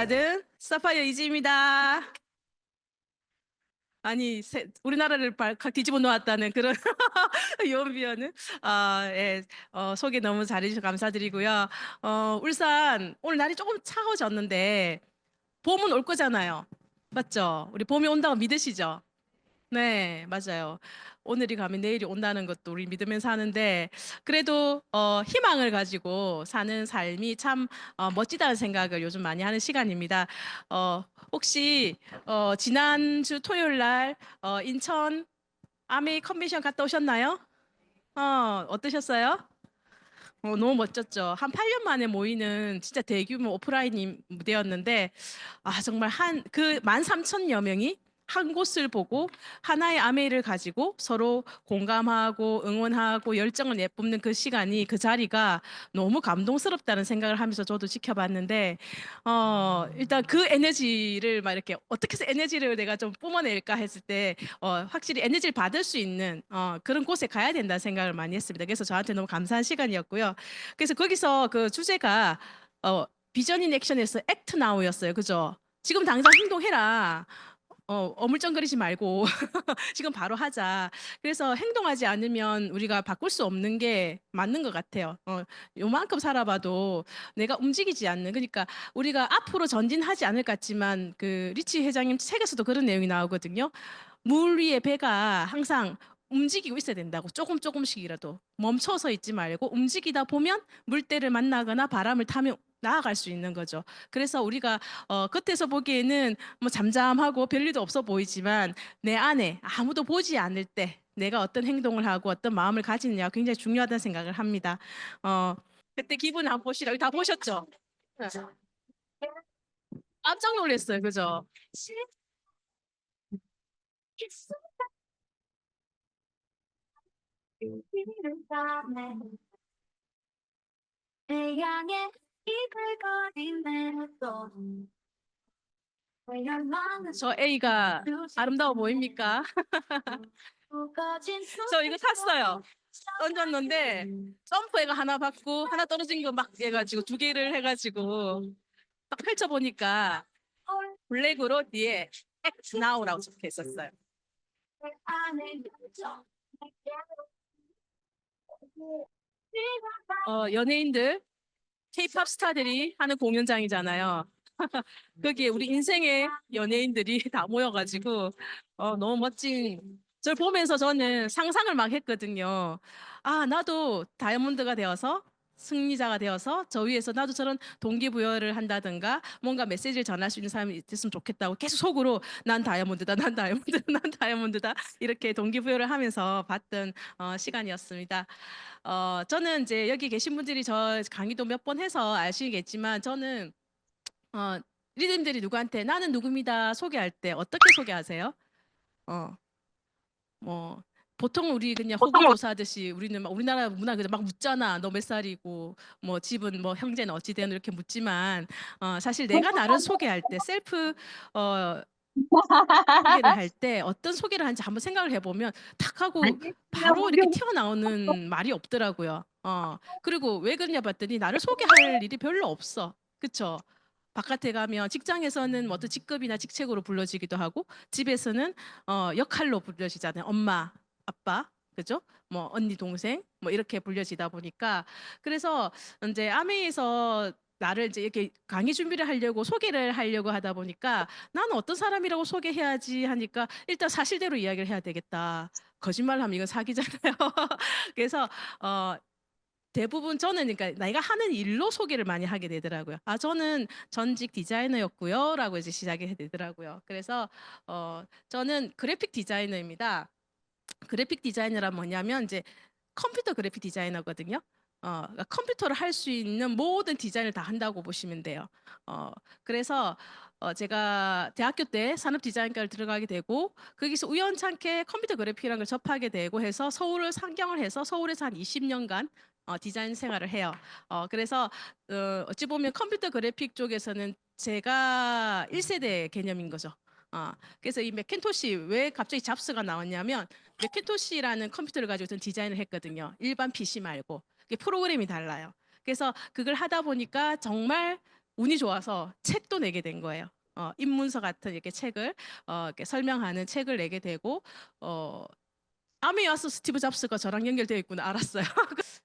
받은 사파이어 이지입니다. 아니 우리나라를 뒤집어 놓았다는 그런 요원비어는 예, 소개 너무 잘해주셔서 감사드리고요. 울산 오늘 날이 조금 차가워졌는데 봄은 올 거잖아요. 맞죠? 우리 봄이 온다고 믿으시죠? 네, 맞아요. 오늘이 가면 내일이 온다는 것도 우리 믿으면서 하는데 그래도 희망을 가지고 사는 삶이 참 멋지다는 생각을 요즘 많이 하는 시간입니다. 혹시 지난주 토요일 날 인천 아메이 컨벤션 갔다 오셨나요? 어떠셨어요? 너무 멋졌죠. 한 8년 만에 모이는 진짜 대규모 오프라인 무대였는데 정말 그 13,000여 명이 한 곳을 보고 하나의 아메이를 가지고 서로 공감하고 응원하고 열정을 내뿜는 그 시간이 그 자리가 너무 감동스럽다는 생각을 하면서 저도 지켜봤는데 일단 그 에너지를 막 이렇게 어떻게 해서 에너지를 내가 좀 뿜어낼까 했을 때 확실히 에너지를 받을 수 있는 그런 곳에 가야 된다는 생각을 많이 했습니다. 그래서 저한테 너무 감사한 시간이었고요. 그래서 거기서 그 주제가 비전 인 액션에서 액트 나우였어요. 그죠? 지금 당장 행동해라. 어물쩡거리지 말고 지금 바로 하자. 그래서 행동하지 않으면 우리가 바꿀 수 없는 게 맞는 것 같아요. 요만큼 살아봐도 내가 움직이지 않는. 그러니까 우리가 앞으로 전진하지 않을 것 같지만 그 리치 회장님 책에서도 그런 내용이 나오거든요. 물 위에 배가 항상 움직이고 있어야 된다고. 조금 조금씩이라도 멈춰서 있지 말고 움직이다 보면 물때를 만나거나 바람을 타면 나아갈 수 있는 거죠. 그래서 우리가 겉에서 보기에는 뭐 잠잠하고 별일도 없어 보이지만 내 안에 아무도 보지 않을 때 내가 어떤 행동을 하고 어떤 마음을 가지느냐가 굉장히 중요하다는 생각을 합니다. 어, 그때 기분 한번 보시라. 다 보셨죠? 네. 깜짝 놀랐어요. 그죠? 태양의 입을 거리네 또 저 A가 아름다워 보입니까? 저 이거 샀어요. 던졌는데 점프해가 하나 받고 하나 떨어진 거 막 해가지고 두 개를 해가지고 딱 펼쳐보니까 블랙으로 뒤에 Act Now라고 적혀 있었어요. 연예인들, K-팝 스타들이 하는 공연장이잖아요. 거기에 우리 인생의 연예인들이 다 모여가지고 너무 멋진. 저를 보면서 저는 상상을 막 했거든요. 나도 다이아몬드가 되어서 승리자가 되어서 저 위에서 나도 저런 동기부여를 한다든가 뭔가 메시지를 전할 수 있는 사람이 됐으면 좋겠다고 계속 속으로 난 다이아몬드다, 난 다이아몬드다, 난 다이아몬드다 이렇게 동기부여를 하면서 봤던 시간이었습니다. 저는 이제 여기 계신 분들이 저 강의도 몇 번 해서 아시겠지만 저는 어, 리듬들이 누구한테 나는 누굽니다 소개할 때 어떻게 소개하세요? 어, 뭐 보통 우리 그냥 호구 조사하듯이 우리는 막 우리나라 문화 그냥 막 묻잖아. 너 몇 살이고 뭐 집은 뭐 형제는 어찌 되는 이렇게 묻지만 사실 내가 나를 소개할 때 셀프 어, 소개를 할 때 어떤 소개를 하는지 한번 생각을 해보면 탁 하고 바로 이렇게 튀어나오는 말이 없더라고요. 그리고 왜 그러냐 봤더니 나를 소개할 일이 별로 없어. 그쵸? 바깥에 가면 직장에서는 뭐 어떤 직급이나 직책으로 불러지기도 하고 집에서는 역할로 불려지잖아요. 엄마, 아빠, 그죠? 뭐 언니, 동생 뭐 이렇게 불려지다 보니까 그래서 이제 아메에서 나를 이제 이렇게 강의 준비를 하려고 소개를 하려고 하다 보니까 나는 어떤 사람이라고 소개해야지 하니까 일단 사실대로 이야기를 해야 되겠다. 거짓말하면 이건 사기잖아요. 그래서 어, 대부분 저는 그러니까 내가 하는 일로 소개를 많이 하게 되더라고요. 저는 전직 디자이너였고요라고 이제 시작이 되더라고요. 그래서 저는 그래픽 디자이너입니다. 그래픽 디자이너란 뭐냐면 이제 컴퓨터 그래픽 디자이너거든요. 그러니까 컴퓨터로 할 수 있는 모든 디자인을 다 한다고 보시면 돼요. 그래서 제가 대학교 때 산업 디자인과를 들어가게 되고 거기서 우연찮게 컴퓨터 그래픽이라는 걸 접하게 되고 해서 서울을 상경을 해서 서울에서 한 20년간 디자인 생활을 해요. 그래서 어찌 보면 컴퓨터 그래픽 쪽에서는 제가 1세대 개념인 거죠. 그래서 이 맥킨토시 왜 갑자기 잡스가 나왔냐면 맥킨토시라는 컴퓨터를 가지고 저는 디자인을 했거든요. 일반 PC 말고. 이게 프로그램이 달라요. 그래서 그걸 하다 보니까 정말 운이 좋아서 책도 내게 된 거예요. 입문서 같은 이렇게 책을 이렇게 설명하는 책을 내게 되고 암에 와서 스티브 잡스가 저랑 연결되어 있구나 알았어요.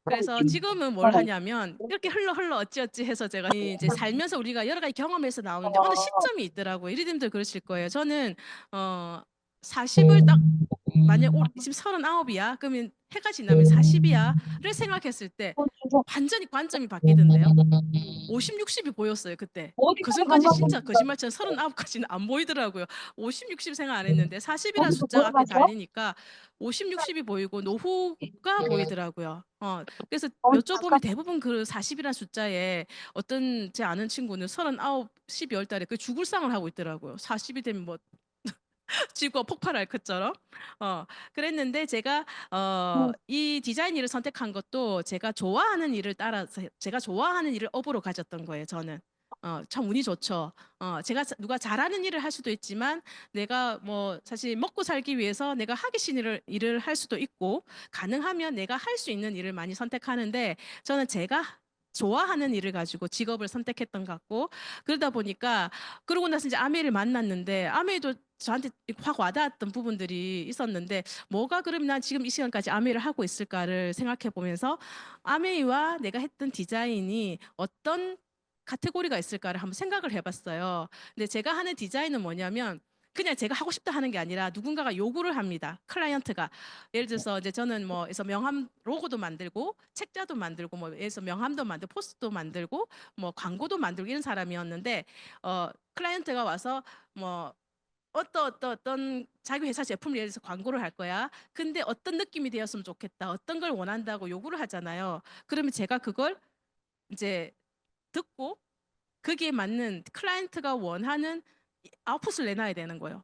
그래서 지금은 뭘 하냐면 이렇게 흘러 어찌어찌 해서 제가 이제 살면서 우리가 여러 가지 경험에서 나오는데 어느 시점이 있더라고요. 이리님들 그러실 거예요. 저는 어 40을 딱 만약 지금 39이야. 그러면 해가 지나면 40이야를 생각했을 때 완전히 관점이 바뀌던데요. 50, 60이 보였어요, 그때. 그 전까지 진짜 거짓말처럼 39까지는 안 보이더라고요. 50, 60 생각 안 했는데 40이라는 숫자가 앞에 달리니까 50, 60이 보이고 노후가 보이더라고요. 그래서 여쭤보면 대부분 그 40이라는 숫자에 어떤 제 아는 친구는 39, 12월 달에 그 죽을 상을 하고 있더라고요. 40이 되면 뭐 지구가 폭발할 것처럼. 그랬는데 제가 이 디자인 일을 선택한 것도 제가 좋아하는 일을 따라서 제가 좋아하는 일을 업으로 가졌던 거예요. 저는. 참 운이 좋죠. 제가 누가 잘하는 일을 할 수도 있지만 내가 뭐 사실 먹고 살기 위해서 내가 하기 싫은 일을 할 수도 있고 가능하면 내가 할 수 있는 일을 많이 선택하는데 저는 제가 좋아하는 일을 가지고 직업을 선택했던 것 같고 그러다 보니까 그러고 나서 이제 아메이를 만났는데 아메이도 저한테 확 와닿았던 부분들이 있었는데 뭐가 그러면 난 지금 이 시간까지 아메이를 하고 있을까를 생각해 보면서 아메이와 내가 했던 디자인이 어떤 카테고리가 있을까를 한번 생각을 해봤어요. 근데 제가 하는 디자인은 뭐냐면 그냥 제가 하고 싶다 하는 게 아니라 누군가가 요구를 합니다. 클라이언트가 예를 들어서 이제 저는 뭐 에서 명함 로고도 만들고 책자도 만들고 뭐 에서 명함도 만들고 포스트도 만들고 뭐 광고도 만들고 이런 사람이었는데 클라이언트가 와서 뭐 어떤 자기 회사 제품을 예를 들어서 광고를 할 거야. 근데 어떤 느낌이 되었으면 좋겠다. 어떤 걸 원한다고 요구를 하잖아요. 그러면 제가 그걸 이제 듣고 거기에 맞는 클라이언트가 원하는 아웃풋을 내놔야 되는 거예요.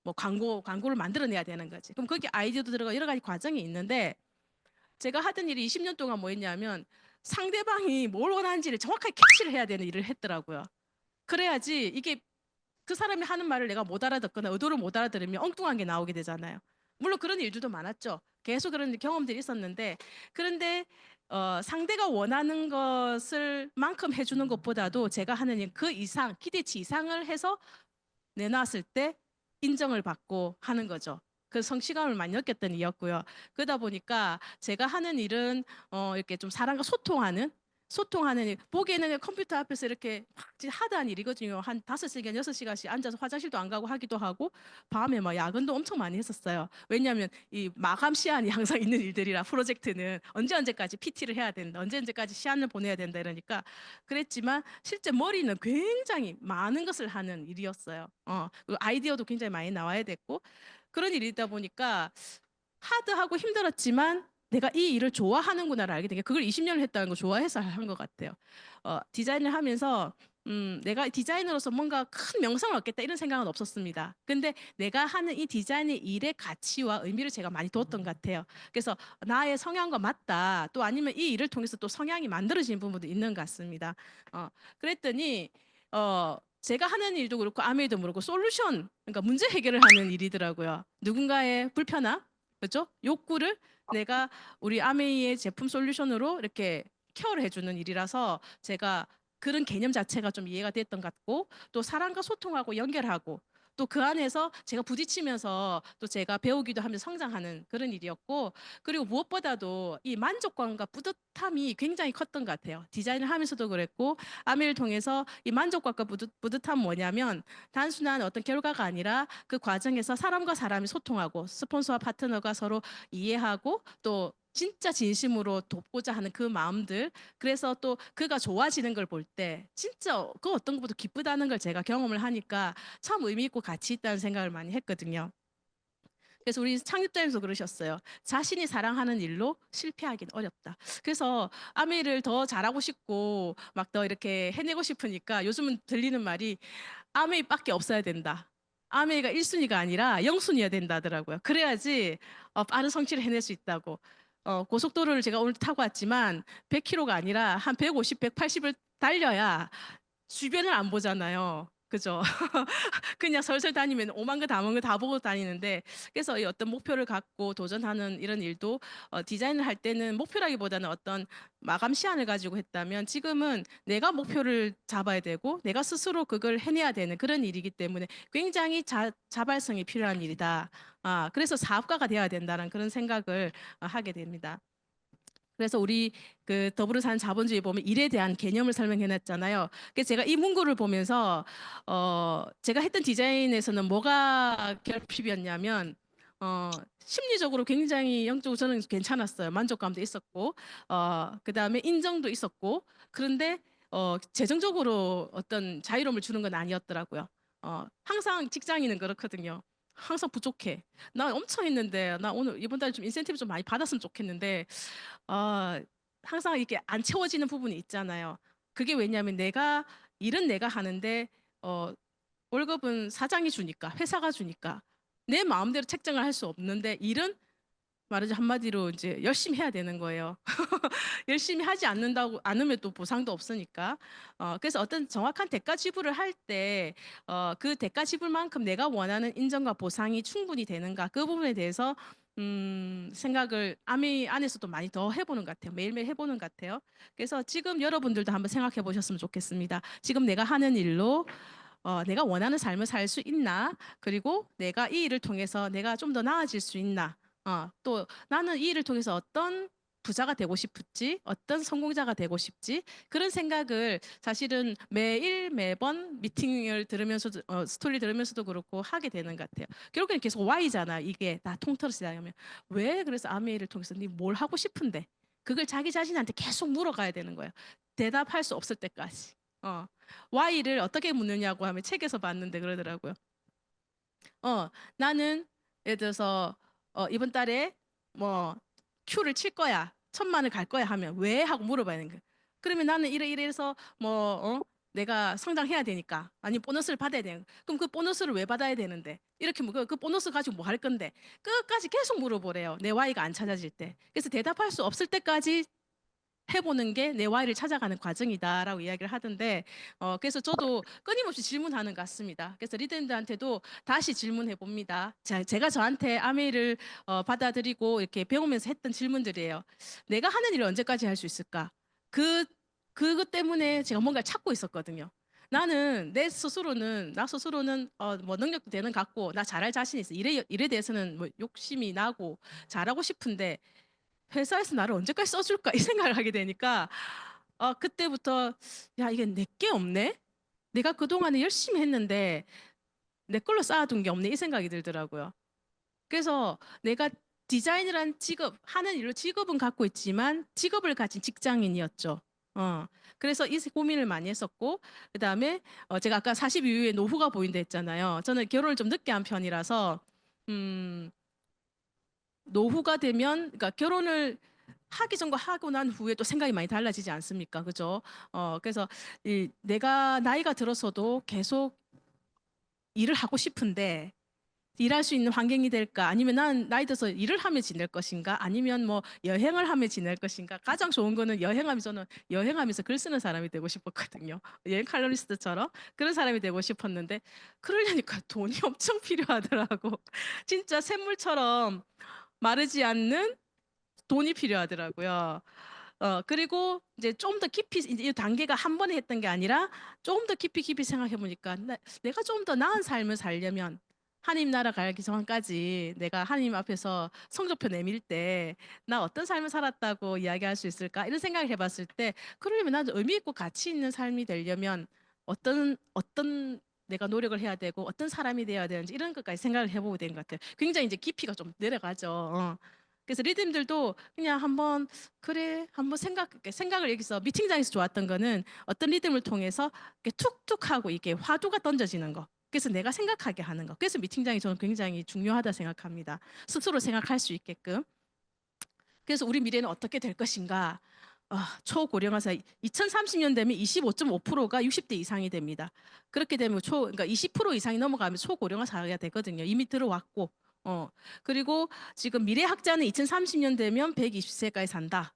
뭐 광고를 만들어내야 되는 거지. 그럼 거기 아이디어도 들어가 여러 가지 과정이 있는데 제가 하던 일이 20년 동안 뭐였냐면 상대방이 뭘 원하는지를 정확하게 캐치를 해야 되는 일을 했더라고요. 그래야지 이게 그 사람이 하는 말을 내가 못 알아듣거나 의도를 못 알아들으면 엉뚱한 게 나오게 되잖아요. 물론 그런 일들도 많았죠. 계속 그런 경험들이 있었는데 그런데 상대가 원하는 것을 만큼 해주는 것보다도 제가 하는 일 그 이상 기대치 이상을 해서 내놨을 때 인정을 받고 하는 거죠. 그 성취감을 많이 느꼈던 일이었고요. 그러다 보니까 제가 하는 일은 이렇게 좀 사람과 소통하는 일. 보기에는 컴퓨터 앞에서 이렇게 막 하드한 일이거든요. 한 5시간, 6시간씩 앉아서 화장실도 안 가고 하기도 하고 밤에 막 야근도 엄청 많이 했었어요. 왜냐하면 이 마감 시한이 항상 있는 일들이라 프로젝트는 언제까지 PT를 해야 된다. 언제까지 시한을 보내야 된다 이러니까 그랬지만 실제 머리는 굉장히 많은 것을 하는 일이었어요. 그리고 아이디어도 굉장히 많이 나와야 됐고 그런 일이다 보니까 하드하고 힘들었지만 내가 이 일을 좋아하는구나를 알게 된 게 그걸 20년을 했다는 거 좋아해서 한 것 같아요. 디자인을 하면서 내가 디자이너로서 뭔가 큰 명성을 얻겠다 이런 생각은 없었습니다. 근데 내가 하는 이 디자인의 일의 가치와 의미를 제가 많이 두었던 것 같아요. 그래서 나의 성향과 맞다. 또 아니면 이 일을 통해서 또 성향이 만들어지는 부분도 있는 것 같습니다. 그랬더니 제가 하는 일도 그렇고 아메이도 그렇고 솔루션 그러니까 문제 해결을 하는 일이더라고요. 누군가의 불편함 그죠? 욕구를 내가 우리 아메이의 제품 솔루션으로 이렇게 케어를 해주는 일이라서 제가 그런 개념 자체가 좀 이해가 됐던 것 같고 또 사람과 소통하고 연결하고 또 그 안에서 제가 부딪히면서 또 제가 배우기도 하면서 성장하는 그런 일이었고 그리고 무엇보다도 이 만족감과 뿌듯함이 굉장히 컸던 것 같아요. 디자인을 하면서도 그랬고 아메이를 통해서 이 만족감과 뿌듯함 뭐냐면 단순한 어떤 결과가 아니라 그 과정에서 사람과 사람이 소통하고 스폰서와 파트너가 서로 이해하고 또 진짜 진심으로 돕고자 하는 그 마음들 그래서 또 그가 좋아지는 걸 볼 때 진짜 그 어떤 것보다 기쁘다는 걸 제가 경험을 하니까 참 의미 있고 가치 있다는 생각을 많이 했거든요. 그래서 우리 창립자님도 그러셨어요. 자신이 사랑하는 일로 실패하기는 어렵다. 그래서 아메이를 더 잘하고 싶고 막 더 이렇게 해내고 싶으니까 요즘은 들리는 말이 아메이밖에 없어야 된다. 아메이가 1순위가 아니라 0순위여야 된다더라고요. 그래야지 빠른 성취를 해낼 수 있다고. 고속도로를 제가 오늘 타고 왔지만 100km가 아니라 한 150, 180을 달려야 주변을 안 보잖아요. 그죠? 그냥 설설 다니면 오만 거 다 먹은 거 다 보고 다니는데 그래서 이 어떤 목표를 갖고 도전하는 이런 일도 디자인을 할 때는 목표라기보다는 어떤 마감 시한을 가지고 했다면 지금은 내가 목표를 잡아야 되고 내가 스스로 그걸 해내야 되는 그런 일이기 때문에 굉장히 자발성이 필요한 일이다. 그래서 사업가가 되어야 된다는 그런 생각을 하게 됩니다. 그래서 우리 그 더불어 사는 자본주의 보면 일에 대한 개념을 설명해 놨잖아요. 그래서 제가 이 문구를 보면서 제가 했던 디자인에서는 뭐가 결핍이었냐면 심리적으로 굉장히 영적으로 저는 괜찮았어요. 만족감도 있었고 그다음에 인정도 있었고 그런데 재정적으로 어떤 자유로움을 주는 건 아니었더라고요. 항상 직장인은 그렇거든요. 항상 부족해. 나 엄청 했는데 나 오늘 이번 달에 좀 인센티브 좀 많이 받았으면 좋겠는데 어, 항상 이렇게 안 채워지는 부분이 있잖아요. 그게 왜냐하면 일은 내가 하는데 어, 월급은 사장이 주니까 회사가 주니까 내 마음대로 책정을 할 수 없는데 일은 말하자 한마디로 이제 열심히 해야 되는 거예요. 열심히 하지 않으면 또 보상도 없으니까. 그래서 어떤 정확한 대가 지불을 할 때, 그 대가 지불만큼 내가 원하는 인정과 보상이 충분히 되는가 그 부분에 대해서 생각을 아미 안에서도 많이 더 해보는 것 같아요. 매일매일 해보는 것 같아요. 그래서 지금 여러분들도 한번 생각해 보셨으면 좋겠습니다. 지금 내가 하는 일로 내가 원하는 삶을 살 수 있나? 그리고 내가 이 일을 통해서 내가 좀 더 나아질 수 있나? 또 나는 이 일을 통해서 어떤 부자가 되고 싶을지, 어떤 성공자가 되고 싶지, 그런 생각을 사실은 매일 매번 미팅을 들으면서도, 스토리 들으면서도 그렇고 하게 되는 것 같아요. 결국엔 계속 Y잖아. 이게 다 통틀어서 하면. 왜 그래서 아메이를 통해서 네 뭘 하고 싶은데? 그걸 자기 자신한테 계속 물어가야 되는 거예요. 대답할 수 없을 때까지. Y를 어떻게 묻느냐고 하면 책에서 봤는데 그러더라고요. 나는 예를 들어서 이번 달에 뭐 Q를 칠 거야. 1,000만을 갈 거야 하면 왜 하고 물어봐야 되는 거야. 그러면 나는 이래서 내가 성장해야 되니까 아니 보너스를 받아야 되는 거야. 그럼 그 보너스를 왜 받아야 되는데 이렇게 그 보너스 가지고 뭐 할 건데 끝까지 계속 물어보래요. 내 Y가 안 찾아질 때. 그래서 대답할 수 없을 때까지 해보는 게 내 Y를 찾아가는 과정이다라고 이야기를 하던데 그래서 저도 끊임없이 질문하는 것 같습니다. 그래서 리더님들한테도 다시 질문해 봅니다. 제가 저한테 아메이를 받아들이고 이렇게 배우면서 했던 질문들이에요. 내가 하는 일을 언제까지 할 수 있을까? 그것 때문에 제가 뭔가를 찾고 있었거든요. 나 스스로는 뭐 능력도 되는 것 같고 나 잘할 자신 있어. 일에 대해서는 뭐 욕심이 나고 잘하고 싶은데 회사에서 나를 언제까지 써줄까 이 생각을 하게 되니까 그때부터 야 이게 내게 없네. 내가 그동안에 열심히 했는데 내 걸로 쌓아둔 게 없네 이 생각이 들더라고요. 그래서 내가 디자이너란 직업 하는 일로 직업은 갖고 있지만 직업을 가진 직장인이었죠. 그래서 이 고민을 많이 했었고 그다음에 제가 아까 40 이후에 노후가 보인다 했잖아요. 저는 결혼을 좀 늦게 한 편이라서 음, 노후가 되면 그러니까 결혼을 하기 전과 하고 난 후에 또 생각이 많이 달라지지 않습니까? 그죠? 그래서 내가 나이가 들어서도 계속 일을 하고 싶은데 일할 수 있는 환경이 될까? 아니면 난 나이 들어서 일을 하며 지낼 것인가? 아니면 뭐 여행을 하며 지낼 것인가? 가장 좋은 거는 저는 여행하면서 글 쓰는 사람이 되고 싶었거든요. 여행 칼럼니스트처럼 그런 사람이 되고 싶었는데 그러려니까 돈이 엄청 필요하더라고. 진짜 샘물처럼 마르지 않는 돈이 필요하더라고요. 그리고 이제 좀 더 깊이 이제 이 단계가 한 번에 했던 게 아니라 조금 더 깊이 생각해 보니까 내가 좀 더 나은 삶을 살려면 하나님 나라 가기 전까지 내가 하나님 앞에서 성적표 내밀 때 나 어떤 삶을 살았다고 이야기할 수 있을까 이런 생각을 해봤을 때 그러려면 나도 의미 있고 가치 있는 삶이 되려면 어떤 내가 노력을 해야 되고 어떤 사람이 되어야 되는지 이런 것까지 생각을 해보게 된 것 같아요. 굉장히 이제 깊이가 좀 내려가죠. 그래서 리듬들도 그냥 한번 그래 한번 생각을 여기서 미팅장에서 좋았던 거는 어떤 리듬을 통해서 이렇게 툭툭 하고 이게 화두가 던져지는 거. 그래서 내가 생각하게 하는 거. 그래서 미팅장이 저는 굉장히 중요하다 생각합니다. 스스로 생각할 수 있게끔. 그래서 우리 미래는 어떻게 될 것인가? 초고령화사 2030년 되면 25.5%가 60대 이상이 됩니다. 그렇게 되면 그러니까 20% 이상이 넘어가면 초고령화 사회가 되거든요. 이미 들어왔고. 그리고 지금 미래학자는 2030년 되면 120세까지 산다.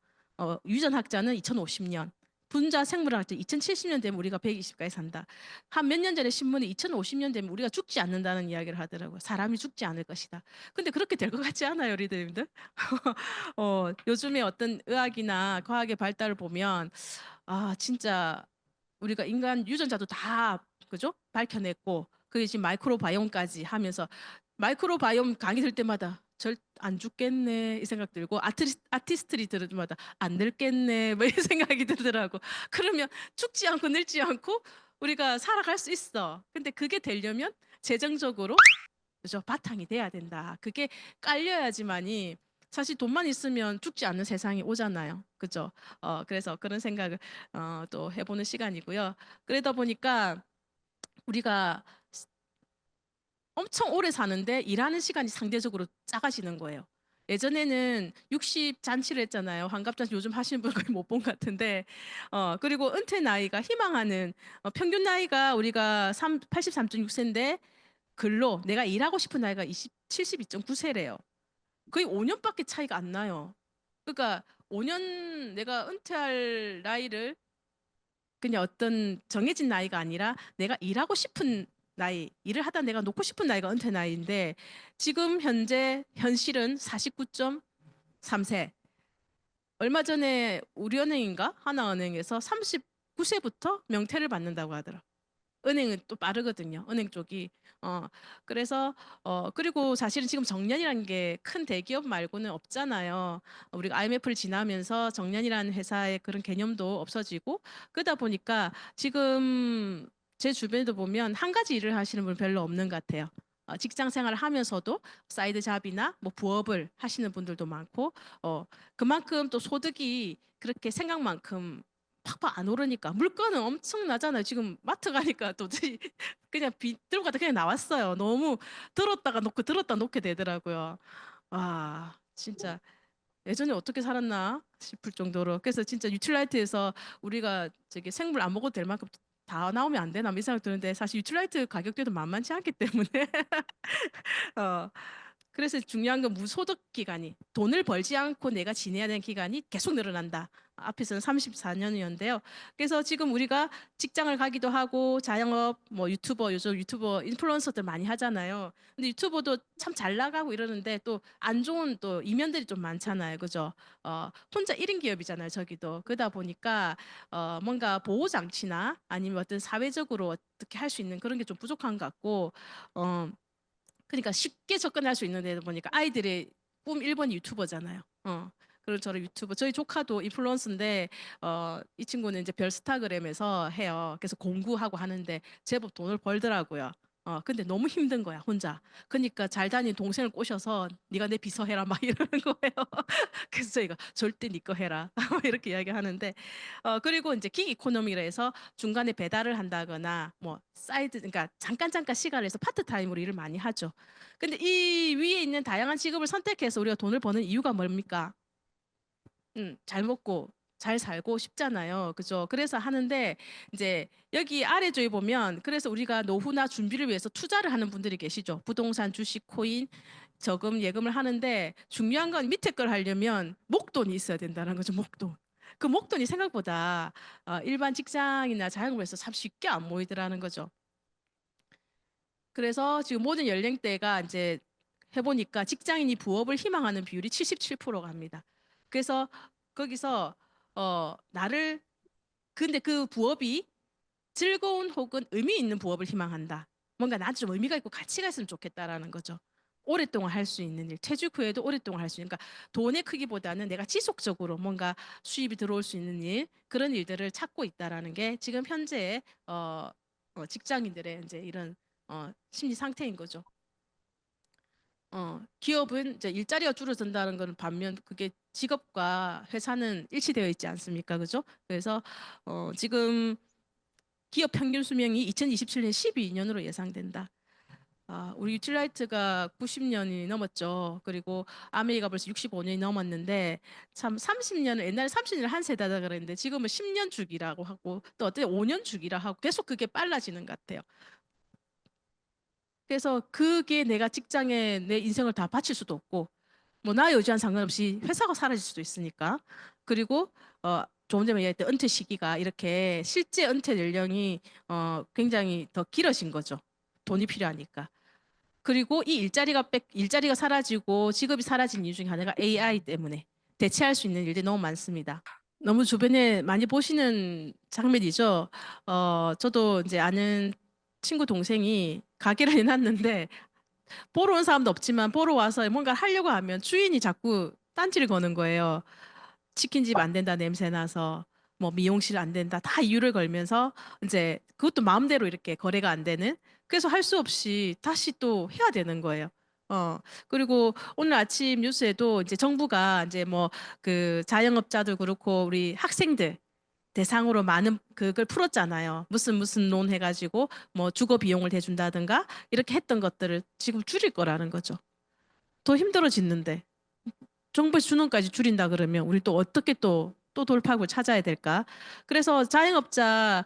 유전학자는 2050년. 분자 생물학 때 2070년 되면 우리가 120까지 산다. 한 몇 년 전에 신문에 2050년 되면 우리가 죽지 않는다는 이야기를 하더라고요. 사람이 죽지 않을 것이다. 근데 그렇게 될 것 같지 않아요, 리더님들? 요즘에 어떤 의학이나 과학의 발달을 보면 진짜 우리가 인간 유전자도 다 그죠? 밝혀냈고 그게 지금 마이크로바이옴까지 하면서 마이크로바이옴 강의 들 때마다 절 안 죽겠네 이 생각 들고 아티스트리 들을 때마다 안 늙겠네 뭐 이 생각이 들더라고. 그러면 죽지 않고 늙지 않고 우리가 살아갈 수 있어. 근데 그게 되려면 재정적으로 그죠? 바탕이 돼야 된다. 그게 깔려야지만이 사실 돈만 있으면 죽지 않는 세상이 오잖아요. 그죠? 그래서 그런 생각을 또 해보는 시간이고요. 그러다 보니까 우리가 엄청 오래 사는데 일하는 시간이 상대적으로 작아지는 거예요. 예전에는 60 잔치를 했잖아요. 환갑잔치 요즘 하시는 분 거의 못 본 것 같은데, 그리고 은퇴 나이가 희망하는 평균 나이가 우리가 83.6세인데 근로 내가 일하고 싶은 나이가 72.9세래요. 거의 5년밖에 차이가 안 나요. 그러니까 5년 내가 은퇴할 나이를 그냥 어떤 정해진 나이가 아니라 내가 일하고 싶은 나이, 일을 하다 내가 놓고 싶은 나이가 은퇴 나이인데 지금 현재 현실은 49.3세. 얼마 전에 우리은행인가 하나은행에서 39세부터 명퇴를 받는다고 하더라. 은행은 또 빠르거든요. 은행 쪽이. 어, 그래서, 그리고 사실은 지금 정년이라는 게 큰 대기업 말고는 없잖아요. 우리가 IMF를 지나면서 정년이라는 회사의 그런 개념도 없어지고, 그러다 보니까 지금 제 주변에도 보면 한 가지 일을 하시는 분 별로 없는 것 같아요. 직장 생활을 하면서도 사이드 잡이나 뭐 부업을 하시는 분들도 많고, 그만큼 또 소득이 그렇게 생각만큼 팍팍 안 오르니까 물가는 엄청나잖아요. 지금 마트 가니까 도저히 그냥 비 들고 가다 그냥 나왔어요. 너무 들었다가 놓고 들었다 놓게 되더라고요. 와, 진짜 예전에 어떻게 살았나 싶을 정도로. 그래서 진짜 유틸라이트에서 우리가 저기 생물 안 먹어도 될 만큼 다 나오면 안 되나 이 생각 드는데 사실 유틸라이트 가격대도 만만치 않기 때문에 어, 그래서 중요한 건 무소득 기간이 돈을 벌지 않고 내가 지내야 되는 기간이 계속 늘어난다. 앞에서는 34년이었는데요. 그래서 지금 우리가 직장을 가기도 하고 자영업, 뭐 유튜버 요즘 유튜버 인플루언서들 많이 하잖아요. 근데 유튜버도 참 잘 나가고 이러는데 또 안 좋은 또 이면들이 좀 많잖아요. 그죠? 혼자 1인 기업이잖아요. 저기도. 그러다 보니까 뭔가 보호 장치나 아니면 어떤 사회적으로 어떻게 할 수 있는 그런 게 좀 부족한 것 같고 어, 그러니까 쉽게 접근할 수 있는 데다 보니까 아이들의 꿈 1번 유튜버잖아요. 그리고 저는 유튜버 저희 조카도 인플루언서인데 이 친구는 이제 별스타그램에서 해요. 그래서 공구하고 하는데 제법 돈을 벌더라고요. 근데 너무 힘든 거야 혼자. 그러니까 잘 다니는 동생을 꼬셔서 네가 내 비서해라 막 이러는 거예요. 그래서 저희가 절대 네 거 해라 이렇게 이야기하는데 그리고 이제 긱 이코노미라 해서 중간에 배달을 한다거나 뭐 사이드 그러니까 잠깐 시간을 해서 파트타임으로 일을 많이 하죠. 근데 이 위에 있는 다양한 직업을 선택해서 우리가 돈을 버는 이유가 뭡니까? 잘 먹고 잘 살고 싶잖아요. 그죠? 그래서 하는데 이제 여기 아래쪽에 보면 그래서 우리가 노후나 준비를 위해서 투자를 하는 분들이 계시죠. 부동산, 주식, 코인, 저금, 예금을 하는데 중요한 건 밑에 걸 하려면 목돈이 있어야 된다는 거죠. 목돈. 그 목돈이 생각보다 일반 직장이나 자영업에서 참 쉽게 안 모이더라는 거죠. 그래서 지금 모든 연령대가 이제 해보니까 직장인이 부업을 희망하는 비율이 77%가 합니다. 그래서 거기서 나를 근데 그 부업이 즐거운 혹은 의미 있는 부업을 희망한다. 뭔가 나한테 좀 의미가 있고 가치가 있으면 좋겠다라는 거죠. 오랫동안 할 수 있는 일, 퇴직 후에도 오랫동안 할 수 있는, 그러니까 돈의 크기보다는 내가 지속적으로 뭔가 수입이 들어올 수 있는 일, 그런 일들을 찾고 있다라는 게 지금 현재의 직장인들의 이제 이런 심리 상태인 거죠. 기업은 이제 일자리가 줄어든다는 건 반면 그게 직업과 회사는 일치되어 있지 않습니까? 그죠? 그래서 지금 기업 평균 수명이 2027년 12년으로 예상된다. 우리 유틸라이트가 90년이 넘었죠. 그리고 아메리가 벌써 65년이 넘었는데 참 30년을 옛날에 30년을 한 세대다 그랬는데 지금은 10년 주기라고 하고 또 어때 5년 주기라 하고 계속 그게 빨라지는 것 같아요. 그래서 그게 내가 직장에 내 인생을 다 바칠 수도 없고 뭐 나의 의지와는 상관없이 회사가 사라질 수도 있으니까. 그리고 조금 전에 얘기했던 은퇴 시기가 이렇게 실제 은퇴 연령이 굉장히 더 길어진 거죠. 돈이 필요하니까. 그리고 이 일자리가 사라지고 직업이 사라진 이유 중에 하나가 AI 때문에 대체할 수 있는 일들이 너무 많습니다. 너무 주변에 많이 보시는 장면이죠. 저도 이제 아는 친구 동생이 가게를 해놨는데 보러 온 사람도 없지만 보러 와서 뭔가 하려고 하면 주인이 자꾸 딴지를 거는 거예요. 치킨집 안 된다 냄새 나서 뭐 미용실 안 된다 다 이유를 걸면서 이제 그것도 마음대로 이렇게 거래가 안 되는 그래서 할 수 없이 다시 또 해야 되는 거예요. 어 그리고 오늘 아침 뉴스에도 이제 정부가 이제 뭐 그 자영업자도 그렇고 우리 학생들 대상으로 많은 그걸 풀었잖아요. 무슨 논 해가지고 뭐 주거 비용을 대준다든가 이렇게 했던 것들을 지금 줄일 거라는 거죠. 더 힘들어지는데. 정부에서 준원까지 줄인다 그러면 우리 또 어떻게 또 돌파구를 찾아야 될까? 그래서 자영업자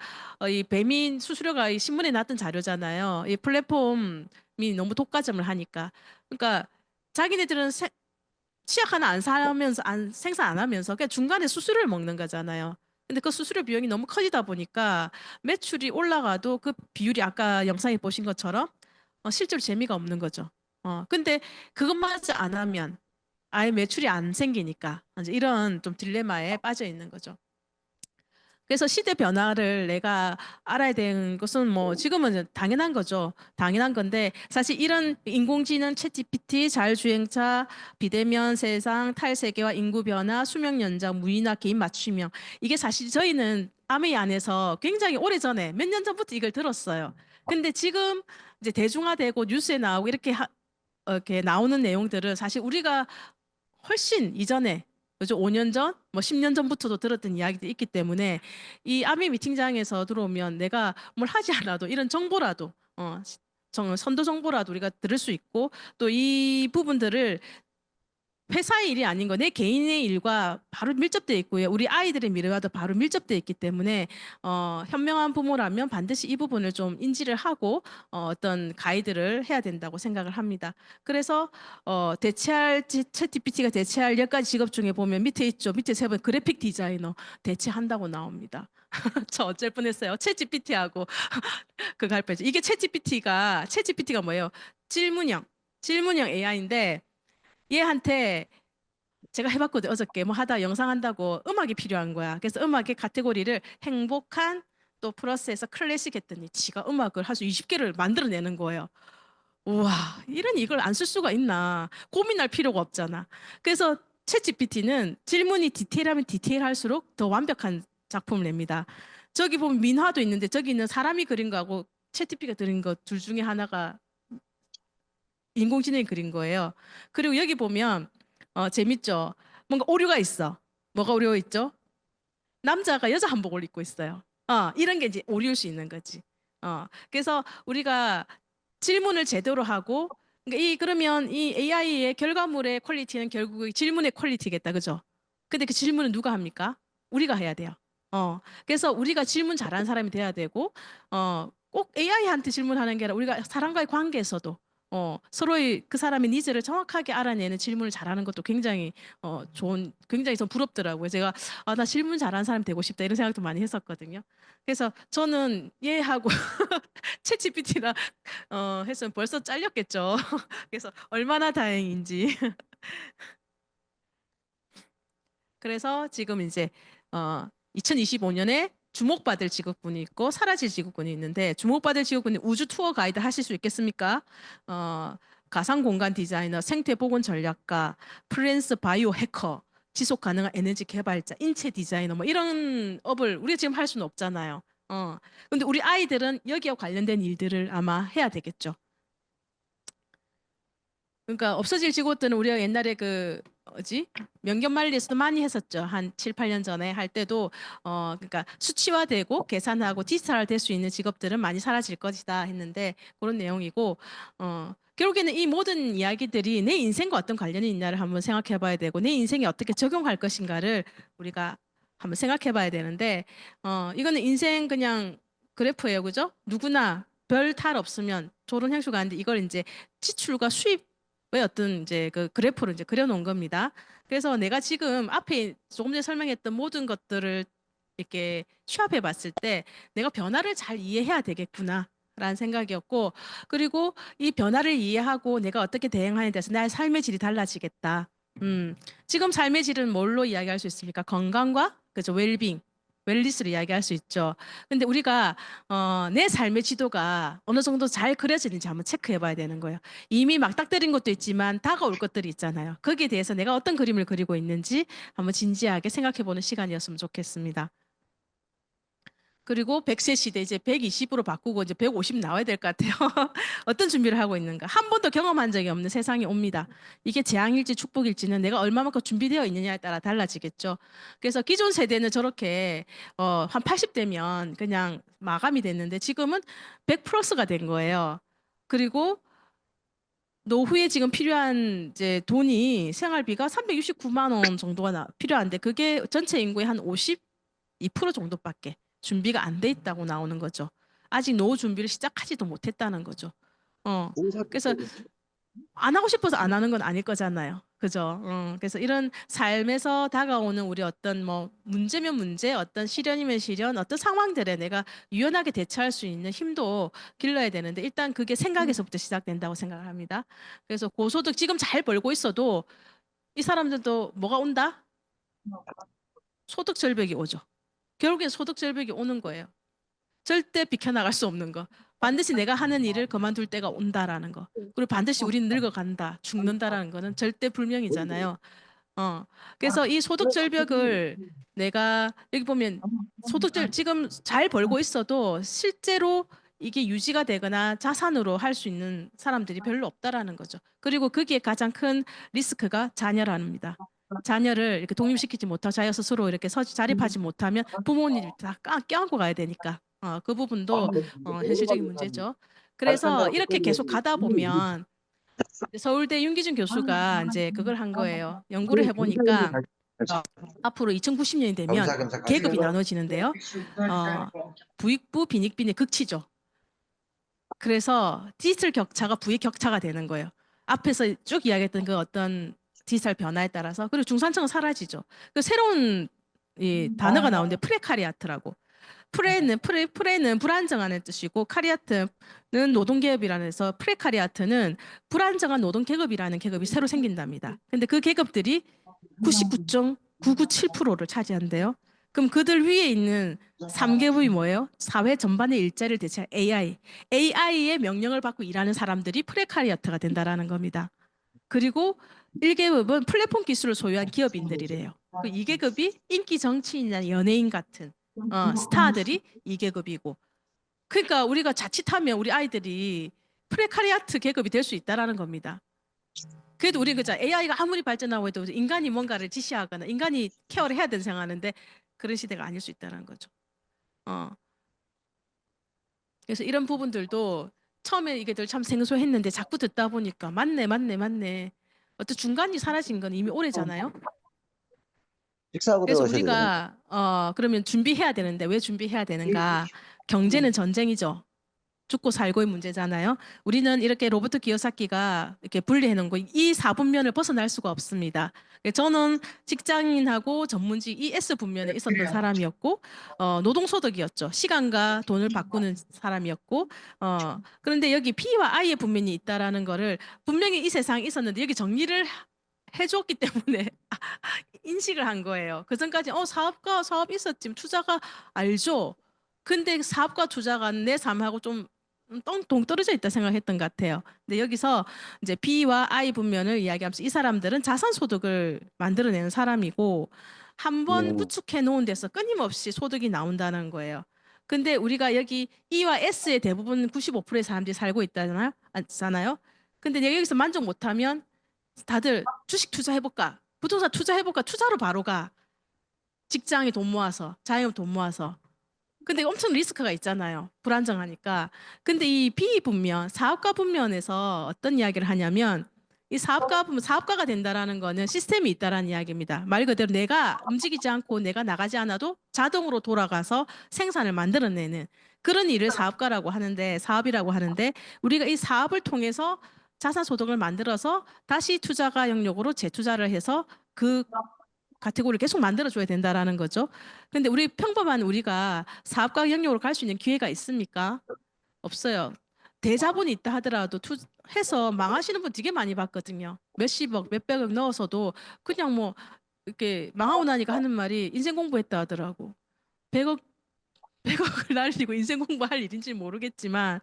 이 배민 수수료가 이 신문에 났던 자료잖아요. 이 플랫폼이 너무 독과점을 하니까. 그러니까 자기네들은 치약 하나 안 사면서 안 생산 안 하면서 그냥 중간에 수수료를 먹는 거잖아요. 근데 그 수수료 비용이 너무 커지다 보니까 매출이 올라가도 그 비율이 아까 영상에 보신 것처럼 실제로 재미가 없는 거죠. 근데 그것마저 안 하면 아예 매출이 안 생기니까 이제 이런 좀 딜레마에 빠져 있는 거죠. 그래서 시대 변화를 내가 알아야 되는 것은 뭐 지금은 이제 당연한 거죠. 당연한 건데 사실 이런 인공지능, 챗GPT, 자율주행차, 비대면 세상, 탈세계와 인구 변화, 수명 연장, 무인화, 개인 맞춤형 이게 사실 저희는 아메이 안에서 굉장히 오래전에 몇 년 전부터 이걸 들었어요. 근데 지금 이제 대중화되고 뉴스에 나오고 이렇게 나오는 내용들은 사실 우리가 훨씬 이전에 그죠? 5년 전, 뭐 10년 전부터도 들었던 이야기도 있기 때문에 이 아미 미팅장에서 들어오면 내가 뭘 하지 않아도 이런 정보라도 선도 정보라도 우리가 들을 수 있고 또 이 부분들을 회사의 일이 아닌 거 내 개인의 일과 바로 밀접돼 있고요. 우리 아이들의 미래와도 바로 밀접돼 있기 때문에 현명한 부모라면 반드시 이 부분을 좀 인지를 하고 어떤 가이드를 해야 된다고 생각을 합니다. 그래서 챗 GPT가 대체할 10가지 직업 중에 보면 밑에 있죠. 밑에 세 번 그래픽 디자이너 대체한다고 나옵니다. 저 어쩔 뻔했어요. 챗 GPT하고 그거 할 뻔했죠. 이게 챗 GPT가 뭐예요? 질문형 AI인데 얘한테 제가 해봤거든 어저께 뭐 하다 영상 한다고 음악이 필요한 거야. 그래서 음악의 카테고리를 행복한 또 플러스해서 클래식 했더니 지가 음악을 한 수 20개를 만들어내는 거예요. 우와 이런 이걸 안 쓸 수가 있나 고민할 필요가 없잖아. 그래서 챗GPT는 질문이 디테일하면 디테일할수록 더 완벽한 작품을 냅니다. 저기 보면 민화도 있는데 저기는 사람이 그린 거하고 챗GPT가 그린 거 둘 중에 하나가 인공지능이 그린 거예요. 그리고 여기 보면 재밌죠? 뭔가 오류가 있어. 뭐가 오류가 있죠? 남자가 여자 한복을 입고 있어요. 이런 게 이제 오류일 수 있는 거지. 그래서 우리가 질문을 제대로 하고 그러니까 그러면 이 AI의 결과물의 퀄리티는 결국 질문의 퀄리티겠다. 그죠? 근데 그 질문은 누가 합니까? 우리가 해야 돼요. 그래서 우리가 질문 잘하는 사람이 돼야 되고 꼭 AI한테 질문하는 게 아니라 우리가 사람과의 관계에서도 서로의 그 사람의 니즈를 정확하게 알아내는 질문을 잘하는 것도 굉장히 굉장히 좀 부럽더라고요. 제가 나 질문 잘하는 사람 되고 싶다 이런 생각도 많이 했었거든요. 그래서 저는 얘하고 챗GPT랑 했으면 벌써 잘렸겠죠. 그래서 얼마나 다행인지. 그래서 지금 이제 2025년에 주목받을 직업군이 있고 사라질 직업군이 있는데 주목받을 직업군이 우주 투어 가이드 하실 수 있겠습니까? 가상 공간 디자이너, 생태 보건 전략가, 프리랜서 바이오 해커, 지속 가능한 에너지 개발자, 인체 디자이너 뭐 이런 업을 우리가 지금 할 수는 없잖아요. 근데 우리 아이들은 여기와 관련된 일들을 아마 해야 되겠죠. 그러니까 없어질 직업들은 우리가 옛날에 그 뭐지? 명견말리에서도 많이 했었죠. 한 7, 8년 전에 할 때도 그러니까 수치화되고 계산하고 디지털화 될 수 있는 직업들은 많이 사라질 것이다 했는데 그런 내용이고 결국에는 이 모든 이야기들이 내 인생과 어떤 관련이 있냐를 한번 생각해 봐야 되고 내 인생에 어떻게 적용할 것인가를 우리가 한번 생각해 봐야 되는데 이거는 인생 그냥 그래프예요. 그죠? 누구나 별 탈 없으면 좋은 행수가 하는데 이걸 이제 지출과 수입 어떤 이제 그 그래프를 이제 그려놓은 겁니다. 그래서 내가 지금 앞에 조금 전에 설명했던 모든 것들을 이렇게 취합해 봤을 때 내가 변화를 잘 이해해야 되겠구나. 라는 생각이었고, 그리고 이 변화를 이해하고 내가 어떻게 대응하는 데서 나의 삶의 질이 달라지겠다. 음, 지금 삶의 질은 뭘로 이야기할 수 있습니까? 건강과, 그죠, 웰빙, 웰리스를 이야기할 수 있죠. 근데 우리가 내 삶의 지도가 어느 정도 잘 그려지는지 한번 체크해 봐야 되는 거예요. 이미 막닥뜨린 것도 있지만 다가올 것들이 있잖아요. 거기에 대해서 내가 어떤 그림을 그리고 있는지 한번 진지하게 생각해 보는 시간이었으면 좋겠습니다. 그리고 100세 시대 이제 120으로 바꾸고 이제 150 나와야 될 것 같아요. 어떤 준비를 하고 있는가? 한 번도 경험한 적이 없는 세상이 옵니다. 이게 재앙일지 축복일지는 내가 얼마만큼 준비되어 있느냐에 따라 달라지겠죠. 그래서 기존 세대는 저렇게 한 80대면 그냥 마감이 됐는데 지금은 100 플러스가 된 거예요. 그리고 노후에 지금 필요한 이제 돈이 생활비가 369만 원 정도가 필요한데 그게 전체 인구의 한 52% 정도밖에 준비가 안 돼 있다고 나오는 거죠. 아직 노후 준비를 시작하지도 못했다는 거죠. 그래서 안 하고 싶어서 안 하는 건 아닐 거잖아요. 그죠? 그래서 이런 삶에서 다가오는 우리 어떤 뭐 문제면 문제, 어떤 시련이면 시련, 어떤 상황들에 내가 유연하게 대처할 수 있는 힘도 길러야 되는데 일단 그게 생각에서부터 시작된다고 생각을 합니다. 그래서 고소득 지금 잘 벌고 있어도 이 사람들도 뭐가 온다? 소득 절벽이 오죠. 결국엔 소득 절벽이 오는 거예요. 절대 비켜나갈 수 없는 거. 반드시 내가 하는 일을 그만둘 때가 온다라는 거. 그리고 반드시 우리는 늙어간다, 죽는다라는 거는 절대 불명이잖아요. 어. 그래서 이 소득 절벽을 내가 여기 보면 지금 잘 벌고 있어도 실제로 이게 유지가 되거나 자산으로 할 수 있는 사람들이 별로 없다라는 거죠. 그리고 거기에 가장 큰 리스크가 자녀랍니다. 자녀를 이렇게 독립시키지 못하고 자녀 스스로 이렇게 자립하지 못하면 부모님이 다 껴안고 가야 되니까 그 부분도 현실적인 문제죠. 그래서 이렇게 계속 가다 보면 서울대 윤기준 교수가 이제 그걸 한 거예요. 연구를 해보니까 앞으로 2090년이 되면 계급이 나눠지는데요. 부익부, 빈익빈의 극치죠. 그래서 디지털 격차가 부익 격차가 되는 거예요. 앞에서 쭉 이야기했던 그 어떤 디지털 변화에 따라서 그리고 중산층은 사라지죠. 그 새로운 이 단어가 나오는데 프레카리아트라고. 프레는 불안정한 뜻이고 카리아트는 노동계급이라는 해서 프레카리아트는 불안정한 노동계급이라는 계급이 새로 생긴답니다. 근데 그 계급들이 99.997%를 차지한대요. 그럼 그들 위에 있는 3계급이 뭐예요? 사회 전반의 일자리를 대체할 AI. AI의 명령을 받고 일하는 사람들이 프레카리아트가 된다라는 겁니다. 그리고 1계급은 플랫폼 기술을 소유한 기업인들이래요. 그 2계급이 인기 정치인이나 연예인 같은 스타들이 2계급이고. 그러니까 우리가 자칫하면 우리 아이들이 프레카리아트 계급이 될 수 있다라는 겁니다. 그래도 우리 그죠 AI가 아무리 발전하고 해도 인간이 뭔가를 지시하거나 인간이 케어를 해야 된다고 생각하는데 그런 시대가 아닐 수 있다는 거죠. 그래서 이런 부분들도 처음에 이게 참 생소했는데 자꾸 듣다 보니까 맞네. 어떤 중간이 사라진 건 이미 오래잖아요. 식사하고 그래서 들어가셔야 되잖아요. 우리가 그러면 준비해야 되는데 왜 준비해야 되는가? 경제는 전쟁이죠. 죽고 살고의 문제잖아요. 우리는 이렇게 로버트 기요사키가 이렇게 분리해 놓은 거, 이 4분면을 벗어날 수가 없습니다. 저는 직장인하고 전문직 이 S 분면에 있었던 사람이었고, 노동소득이었죠. 시간과 돈을 바꾸는 사람이었고, 그런데 여기 P와 I의 분면이 있다라는 거를 분명히 이 세상에 있었는데 여기 정리를 해줬기 때문에 인식을 한 거예요. 그 전까지 사업 있었지 투자가 알죠. 근데 사업과 투자가 내 삶하고 좀 동떨어져 있다 생각했던 것 같아요. 근데 여기서 이제 B와 I 분면을 이야기하면서 이 사람들은 자산 소득을 만들어내는 사람이고 한 번 구축해 놓은 데서 끊임없이 소득이 나온다는 거예요. 근데 우리가 여기 E와 S의 대부분 95%의 사람들이 살고 있잖아요. 근데 여기서 만족 못하면 다들 주식 투자해볼까? 부동산 투자해볼까? 투자로 바로 가. 직장에 돈 모아서, 자영업 돈 모아서. 근데 엄청 리스크가 있잖아요. 불안정하니까. 근데 이 B 분면, 사업가 분면에서 어떤 이야기를 하냐면 이 사업가가 된다라는 거는 시스템이 있다라는 이야기입니다. 말 그대로 내가 움직이지 않고 내가 나가지 않아도 자동으로 돌아가서 생산을 만들어내는 그런 일을 사업이라고 하는데 우리가 이 사업을 통해서 자산 소득을 만들어서 다시 투자가 영역으로 재투자를 해서 그 카테고리를 계속 만들어줘야 된다라는 거죠. 근데 우리 평범한 우리가 사업가 영역으로 갈 수 있는 기회가 있습니까? 없어요. 대자본이 있다 하더라도 해서 망하시는 분 되게 많이 봤거든요. 몇십억, 몇백억 넣어서도 그냥 뭐 이렇게 망하고 나니까 하는 말이 인생 공부했다 하더라고. 100억, 100억을 날리고 인생 공부할 일인지 모르겠지만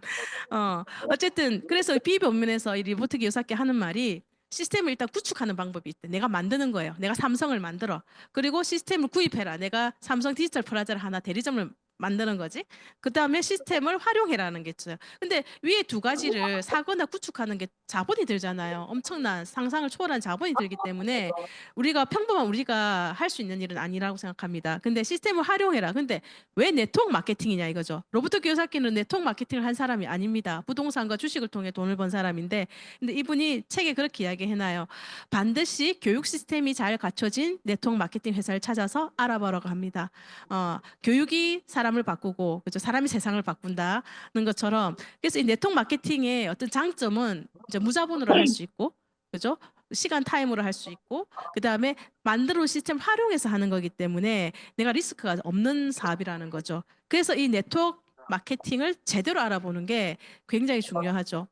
어쨌든 그래서 비변면에서 이 리보트 기요사키 하는 말이 시스템을 일단 구축하는 방법이 있대. 내가 만드는 거예요. 내가 삼성을 만들어. 그리고 시스템을 구입해라. 내가 삼성 디지털 플라자를 하나 대리점을 만드는 거지. 그 다음에 시스템을 활용해라는 게 있어요. 근데 위에 두 가지를 사거나 구축하는 게 자본이 들잖아요. 엄청난 상상을 초월한 자본이 들기 때문에 우리가 평범한 우리가 할 수 있는 일은 아니라고 생각합니다. 근데 시스템을 활용해라. 근데 왜 네트워크 마케팅이냐 이거죠. 로버트 키요사키는 네트워크 마케팅을 한 사람이 아닙니다. 부동산과 주식을 통해 돈을 번 사람인데, 근데 이분이 책에 그렇게 이야기해놔요. 반드시 교육 시스템이 잘 갖춰진 네트워크 마케팅 회사를 찾아서 알아보라고 합니다. 교육이 사람을 바꾸고, 그죠? 사람이 세상을 바꾼다는 것처럼, 그래서 이 네트워크 마케팅의 어떤 장점은 이제 무자본으로 할 수 있고, 그죠? 시간 타임으로 할 수 있고, 그 다음에 만들어 온 시스템 활용해서 하는 거기 때문에 내가 리스크가 없는 사업이라는 거죠. 그래서 이 네트워크 마케팅을 제대로 알아보는 게 굉장히 중요하죠.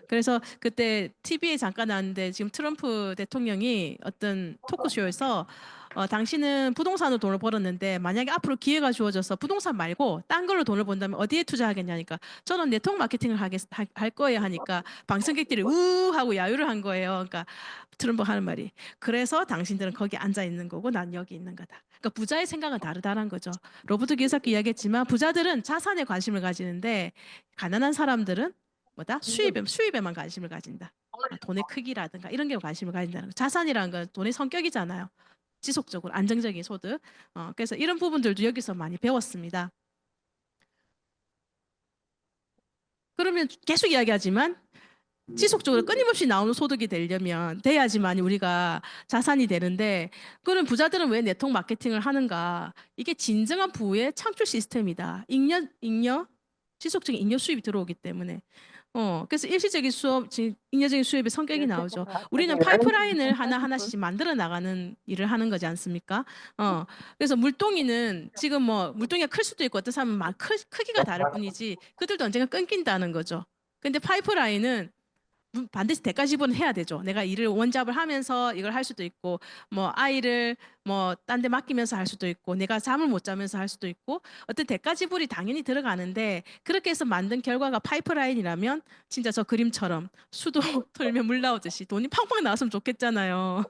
그래서 그때 TV에 잠깐 나왔는데 지금 트럼프 대통령이 어떤 토크쇼에서 당신은 부동산으로 돈을 벌었는데 만약에 앞으로 기회가 주어져서 부동산 말고 딴 걸로 돈을 번다면 어디에 투자하겠냐니까 저는 네트워크 마케팅을 할 거예요 하니까 방청객들이 우 하고 야유를 한 거예요. 그러니까 트럼프 하는 말이 그래서 당신들은 거기 앉아 있는 거고 난 여기 있는 거다. 그러니까 부자의 생각은 다르다는 거죠. 로버트 기요사키 이야기했지만 부자들은 자산에 관심을 가지는데 가난한 사람들은 뭐다? 수입에만 관심을 가진다. 돈의 크기라든가 이런 게 관심을 가진다는 거. 자산이라는 건 돈의 성격이잖아요. 지속적으로 안정적인 소득. 그래서 이런 부분들도 여기서 많이 배웠습니다. 그러면 계속 이야기하지만 지속적으로 끊임없이 나오는 소득이 되려면 돼야지만 우리가 자산이 되는데 그럼 부자들은 왜 네트워크 마케팅을 하는가? 이게 진정한 부의 창출 시스템이다. 지속적인 잉여 수입이 들어오기 때문에. 그래서 일시적인 잉여적인 수입의 성격이 나오죠. 우리는 파이프라인을 하나하나씩 만들어 나가는 일을 하는 거지 않습니까? 그래서 물동이는 지금 뭐 물동이가 클 수도 있고 어떤 사람은 막 크기가 다를 뿐이지 그들도 언젠가 끊긴다는 거죠. 근데 파이프라인은 반드시 대가 지불은 해야 되죠. 내가 일을 원잡을 하면서 이걸 할 수도 있고, 뭐 아이를 뭐 딴 데 맡기면서 할 수도 있고, 내가 잠을 못 자면서 할 수도 있고, 어떤 대가 지불이 당연히 들어가는데 그렇게 해서 만든 결과가 파이프라인이라면 진짜 저 그림처럼 수도 틀면 물 나오듯이 돈이 팡팡 나왔으면 좋겠잖아요.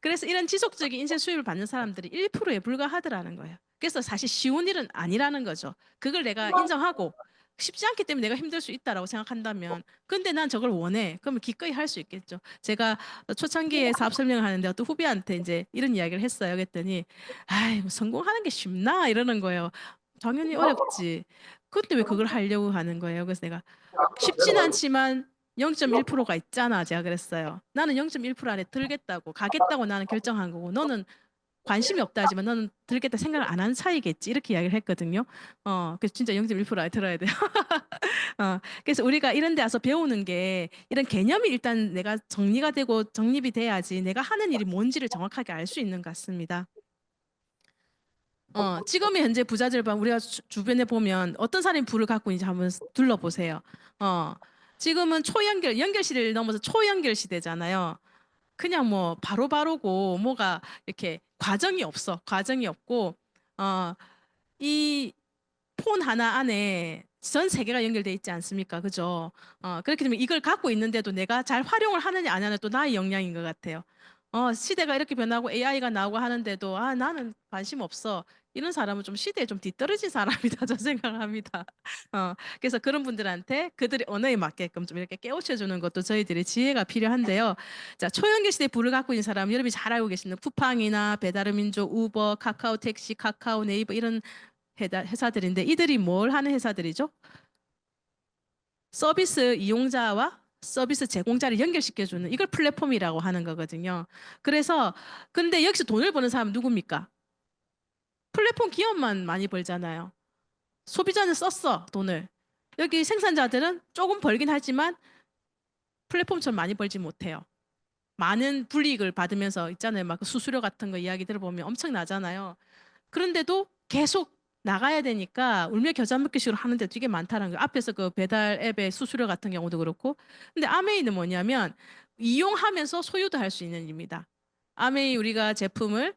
그래서 이런 지속적인 인쇄 수입을 받는 사람들이 1%에 불과하더라는 거예요. 그래서 사실 쉬운 일은 아니라는 거죠. 그걸 내가 인정하고 쉽지 않기 때문에 내가 힘들 수 있다라고 생각한다면 근데 난 저걸 원해. 그러면 기꺼이 할 수 있겠죠. 제가 초창기에 사업 설명을 하는데 어떤 후배한테 이제 이런 이야기를 했어요. 그랬더니 아이 뭐 성공하는 게 쉽나 이러는 거예요. 당연히 어렵지. 근데 왜 그걸 하려고 하는 거예요? 그래서 내가 쉽진 않지만 0.1%가 있잖아. 제가 그랬어요. 나는 0.1% 안에 들겠다고 가겠다고 나는 결정한 거고 너는 관심이 없다 하지만 너는 들겠다 생각을 안 한 사이겠지. 이렇게 이야기를 했거든요. 그래서 진짜 0.1% 안에 들어야 돼요. 그래서 우리가 이런 데 와서 배우는 게 이런 개념이 일단 내가 정리가 되고 정립이 돼야지 내가 하는 일이 뭔지를 정확하게 알 수 있는 것 같습니다. 지금의 현재 부자들 봐 우리가 주변에 보면 어떤 사람이 부를 갖고 있는지 한번 둘러보세요. 지금은 연결 시대를 넘어서 초연결 시대잖아요. 그냥 뭐 바로바로고 뭐가 이렇게 과정이 없어. 과정이 없고 이 폰 하나 안에 전 세계가 연결돼 있지 않습니까? 그죠? 그렇게 되면 이걸 갖고 있는데도 내가 잘 활용을 하느냐 안 하느냐 또 나의 역량인 것 같아요. 시대가 이렇게 변하고 AI가 나오고 하는데도 나는 관심 없어. 이런 사람은 좀 시대에 좀 뒤떨어진 사람이다 저 생각합니다. 그래서 그런 분들한테 그들의 언어에 맞게끔 좀 이렇게 깨우쳐 주는 것도 저희들의 지혜가 필요한데요. 자, 초연계 시대 부를 갖고 있는 사람 여러분이 잘 알고 계시는 쿠팡이나 배달의민족, 우버, 카카오 택시, 카카오 네이버 이런 회사들인데 이들이 뭘 하는 회사들이죠? 서비스 이용자와 서비스 제공자를 연결시켜주는 이걸 플랫폼이라고 하는 거거든요. 그래서 근데 여기서 돈을 버는 사람은 누굽니까? 플랫폼 기업만 많이 벌잖아요. 소비자는 썼어 돈을. 여기 생산자들은 조금 벌긴 하지만 플랫폼처럼 많이 벌지 못해요. 많은 불이익을 받으면서 있잖아요. 막 수수료 같은 거 이야기 들어보면 엄청 나잖아요. 그런데도 계속 나가야 되니까 울며 겨자 먹기식으로 하는데 되게 많다는 거예요. 앞에서 그 배달 앱의 수수료 같은 경우도 그렇고. 근데 아메이는 뭐냐면 이용하면서 소유도 할 수 있는 일입니다. 아메이 우리가 제품을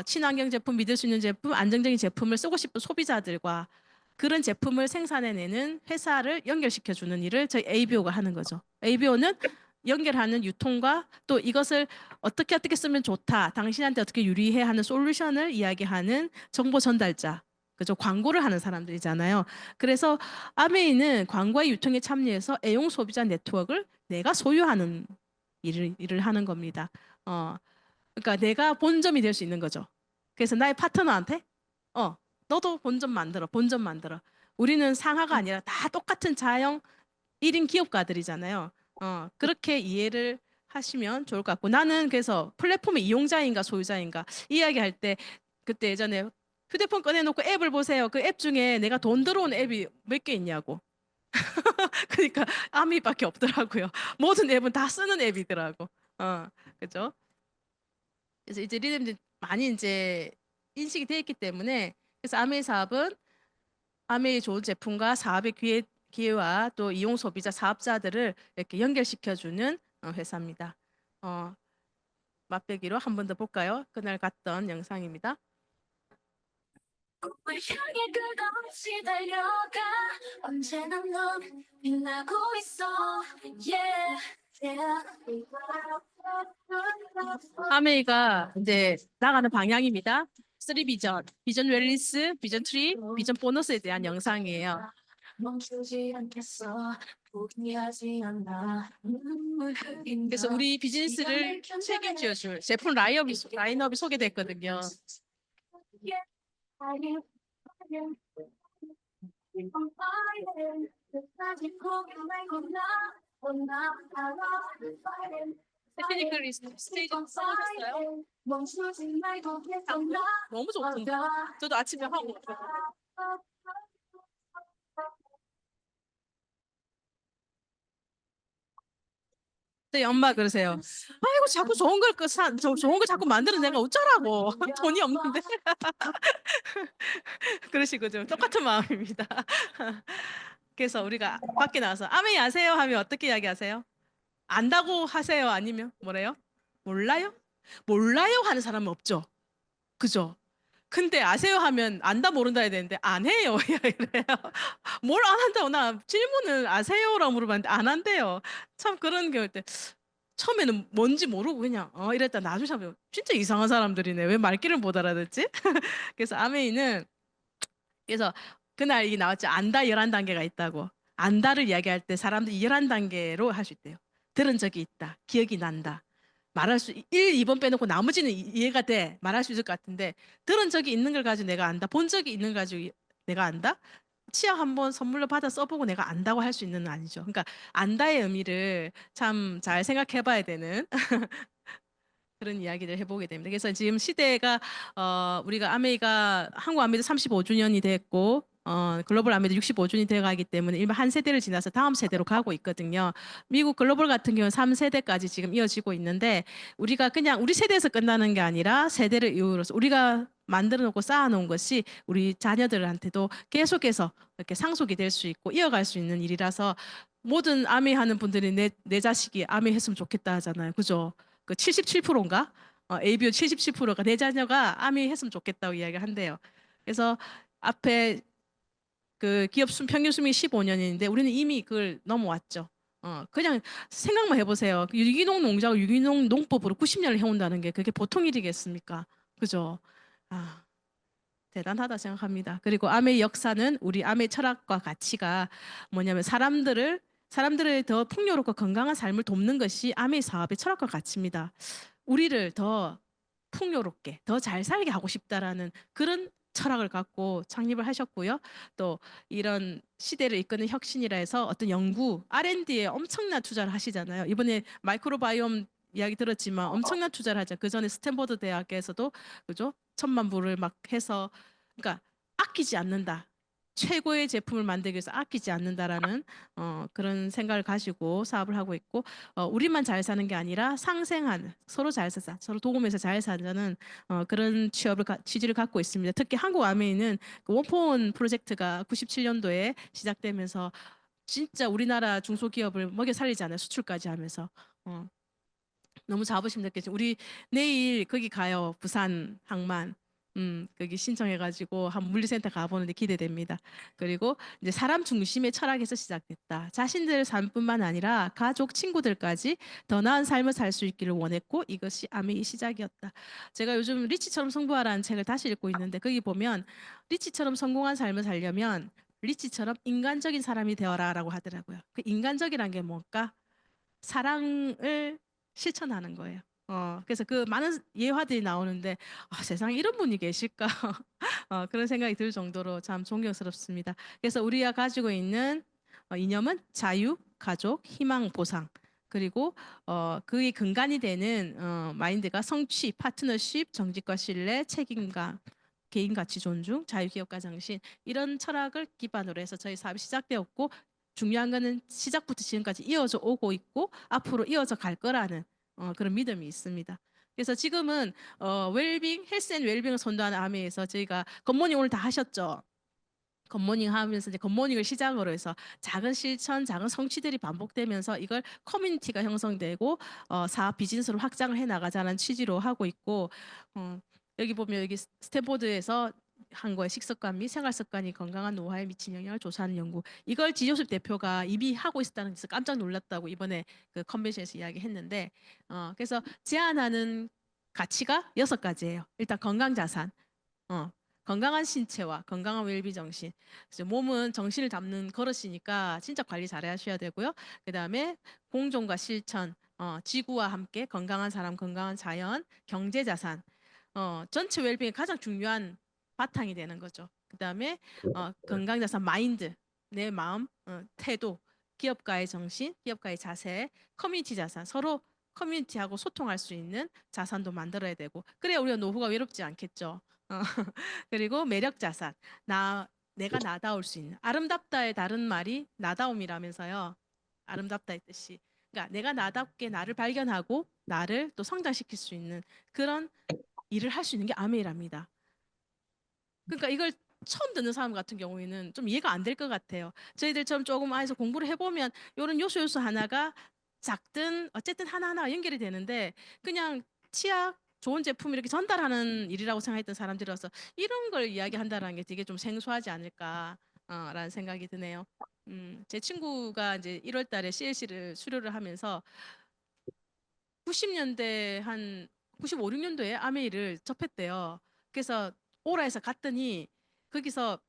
친환경 제품, 믿을 수 있는 제품, 안정적인 제품을 쓰고 싶은 소비자들과 그런 제품을 생산해내는 회사를 연결시켜주는 일을 저희 ABO가 하는 거죠. ABO는 연결하는 유통과 또 이것을 어떻게 쓰면 좋다, 당신한테 어떻게 유리해 하는 솔루션을 이야기하는 정보 전달자, 그죠? 광고를 하는 사람들이잖아요. 그래서 아메이는 광고의 유통에 참여해서 애용 소비자 네트워크를 내가 소유하는 일을 하는 겁니다. 그러니까 내가 본점이 될 수 있는 거죠. 그래서 나의 파트너한테 너도 본점 만들어. 우리는 상하가 아니라 다 똑같은 자영 1인 기업가들이잖아요. 그렇게 이해를 하시면 좋을 것 같고 나는 그래서 플랫폼의 이용자인가 소유자인가 이야기할 때 그때 예전에 휴대폰 꺼내놓고 앱을 보세요. 그 앱 중에 내가 돈 들어온 앱이 몇 개 있냐고. 그러니까 아미밖에 없더라고요. 모든 앱은 다 쓰는 앱이더라고. 그죠? 그래서 이제 리듬들 많이 이제 인식이 돼 있기 때문에 그래서 아메이 사업은 아메이 좋은 제품과 사업의 기회와 또 이용 소비자 사업자들을 이렇게 연결시켜주는 회사입니다. 맛배기로 한 번 더 볼까요? 그날 갔던 영상입니다. 꿈을 향해 끝없이 달려가 언제나 넌 빛나고 있어 yeah, yeah. 아메이가 이제 나가는 방향입니다. 3 비전, 비전 웰리스, 비전 트리, 비전 보너스에 대한 영상이에요. 멈추지 않겠어 포기하지 않아 그래서 우리 비즈니스를 책임져 줄 제품 라인업이 소개됐거든요. 테크니컬 스테이지 써보셨어요? 너무 좋던데. 저도 아침에 하고. 네, 엄마 그러세요. 아이고 자꾸 좋은 거 자꾸 만드는 내가 어쩌라고. 돈이 없는데. 그러시고 좀 똑같은 마음입니다. 그래서 우리가 밖에 나와서 아메이 아세요 하면 어떻게 이야기하세요? 안다고 하세요? 아니면 뭐래요? 몰라요? 몰라요 하는 사람은 없죠. 그죠? 근데 아세요 하면 안다 모른다 해야 되는데 안 해요. 이래요. 뭘 안 한다고 나 질문을 아세요라고 물어봤는데 안 한대요. 참 그런 경우 때 처음에는 뭔지 모르고 그냥 이랬다 나중에 하면 진짜 이상한 사람들이네. 왜 말귀를 못 알아듣지? 그래서 아메이는 그래서 그날 이 나왔죠. 안다 11단계가 있다고. 안다를 이야기할 때 사람들이 11단계로 할 수 있대요. 들은 적이 있다. 기억이 난다. 말할 수 1, 2번 빼놓고 나머지는 이해가 돼. 말할 수 있을 것 같은데 들은 적이 있는 걸 가지고 내가 안다. 본 적이 있는 걸 가지고 내가 안다. 치약 한번 선물로 받아 써보고 내가 안다고 할 수 있는 건 아니죠. 그러니까 안다의 의미를 참 잘 생각해 봐야 되는 그런 이야기를 해보게 됩니다. 그래서 지금 시대가 우리가 아메이가 한국 아메이도 35주년이 됐고 글로벌 아메이도 65주년이 돼가기 때문에 일반 한 세대를 지나서 다음 세대로 가고 있거든요. 미국 글로벌 같은 경우는 3세대까지 지금 이어지고 있는데 우리가 그냥 우리 세대에서 끝나는 게 아니라 세대를 이후로서 우리가 만들어 놓고 쌓아 놓은 것이 우리 자녀들한테도 계속해서 이렇게 상속이 될 수 있고 이어갈 수 있는 일이라서 모든 아메이 하는 분들이 내 자식이 아메이 했으면 좋겠다 하잖아요. 그죠? 그 77%인가? ABO 77%가 내 자녀가 아미 했으면 좋겠다고 이야기를 한대요. 그래서 앞에 그 기업 평균 수명이 15년인데 우리는 이미 그걸 넘어왔죠. 그냥 생각만 해보세요. 유기농 농장을 유기농 농법으로 90년을 해온다는 게 그게 보통 일이겠습니까? 그죠? 아, 대단하다 생각합니다. 그리고 아메의 역사는 우리 아메의 철학과 가치가 뭐냐면 사람들을 더 풍요롭고 건강한 삶을 돕는 것이 아메이 사업의 철학과 가치입니다. 우리를 더 풍요롭게, 더 잘 살게 하고 싶다라는 그런 철학을 갖고 창립을 하셨고요. 또 이런 시대를 이끄는 혁신이라 해서 어떤 연구, R&D에 엄청난 투자를 하시잖아요. 이번에 마이크로바이옴 이야기 들었지만 엄청난 투자를 하죠. 그 전에 스탠퍼드 대학에서도 그죠? 1,000만 불을 막 해서 그러니까 아끼지 않는다. 최고의 제품을 만들기 위해서 아끼지 않는다라는 그런 생각을 가지고 사업을 하고 있고 우리만 잘 사는 게 아니라 상생하는 서로 잘 살자 서로 도움해서 잘 사자는 그런 취지를 갖고 있습니다. 특히 한국 아메이는 그 원포원 프로젝트가 97년도에 시작되면서 진짜 우리나라 중소기업을 먹여 살리잖아요. 수출까지 하면서. 어, 너무 자부심 느끼죠. 우리 내일 거기 가요. 부산 항만. 거기 신청해가지고 한 물리센터 가보는데 기대됩니다. 그리고 이제 사람 중심의 철학에서 시작됐다. 자신들 삶뿐만 아니라 가족, 친구들까지 더 나은 삶을 살 수 있기를 원했고 이것이 아메의 시작이었다. 제가 요즘 리치처럼 성부하라는 책을 다시 읽고 있는데 거기 보면 리치처럼 성공한 삶을 살려면 리치처럼 인간적인 사람이 되어라라고 하더라고요. 그 인간적이란 게 뭘까? 사랑을 실천하는 거예요. 그래서 그 많은 예화들이 나오는데 세상에 이런 분이 계실까? 그런 생각이 들 정도로 참 존경스럽습니다. 그래서 우리가 가지고 있는 이념은 자유, 가족, 희망, 보상. 그리고 그의 근간이 되는 마인드가 성취, 파트너십, 정직과 신뢰, 책임감, 개인 가치 존중, 자유기업가 정신 이런 철학을 기반으로 해서 저희 사업이 시작되었고 중요한 거는 시작부터 지금까지 이어져 오고 있고 앞으로 이어져 갈 거라는 그런 믿음이 있습니다. 그래서 지금은 웰빙, 헬스 앤 웰빙을 선도하는 아메에서 저희가 굿모닝 오늘 다 하셨죠? 굿모닝 하면서 이제 굿모닝을 시작으로 해서 작은 실천, 작은 성취들이 반복되면서 이걸 커뮤니티가 형성되고 사업 비즈니스로 확장을 해 나가자는 취지로 하고 있고 여기 보면 여기 스탠포드에서 한 거에 식습관 및 생활 습관이 건강한 노화에 미친 영향을 조사하는 연구. 이걸 지조섭 대표가 이미 하고 있었다는 것을 깜짝 놀랐다고 이번에 그 컨벤션에서 이야기했는데 그래서 제안하는 가치가 6가지예요. 일단 건강 자산. 어, 건강한 신체와 건강한 웰비 정신. 그래서 몸은 정신을 담는 그릇이니까 진짜 관리 잘 하셔야 되고요. 그다음에 공존과 실천, 지구와 함께 건강한 사람, 건강한 자연, 경제 자산. 전체 웰빙의 가장 중요한 바탕이 되는 거죠. 그다음에 건강 자산 마인드, 내 마음, 태도, 기업가의 정신, 기업가의 자세, 커뮤니티 자산, 서로 커뮤니티하고 소통할 수 있는 자산도 만들어야 되고 그래야 우리가 노후가 외롭지 않겠죠. 어, 그리고 매력 자산. 내가 나다울 수 있는. 아름답다의 다른 말이 나다움이라면서요. 아름답다의 뜻이. 그러니까 내가 나답게 나를 발견하고 나를 또 성장시킬 수 있는 그런 일을 할 수 있는 게 아메이랍니다. 그러니까 이걸 처음 듣는 사람 같은 경우에는 좀 이해가 안 될 것 같아요. 저희들처럼 조금 안에서 공부를 해보면 이런 요소 하나가 작든 어쨌든 하나하나가 연결이 되는데 그냥 치약 좋은 제품 이렇게 전달하는 일이라고 생각했던 사람들이라서 이런 걸 이야기한다는 게 되게 좀 생소하지 않을까라는 생각이 드네요. 제 친구가 이제 1월 달에 CLC를 수료를 하면서 90년대 한 95, 6년도에 아메이를 접했대요. 그래서 오라에서 갔더니 거기서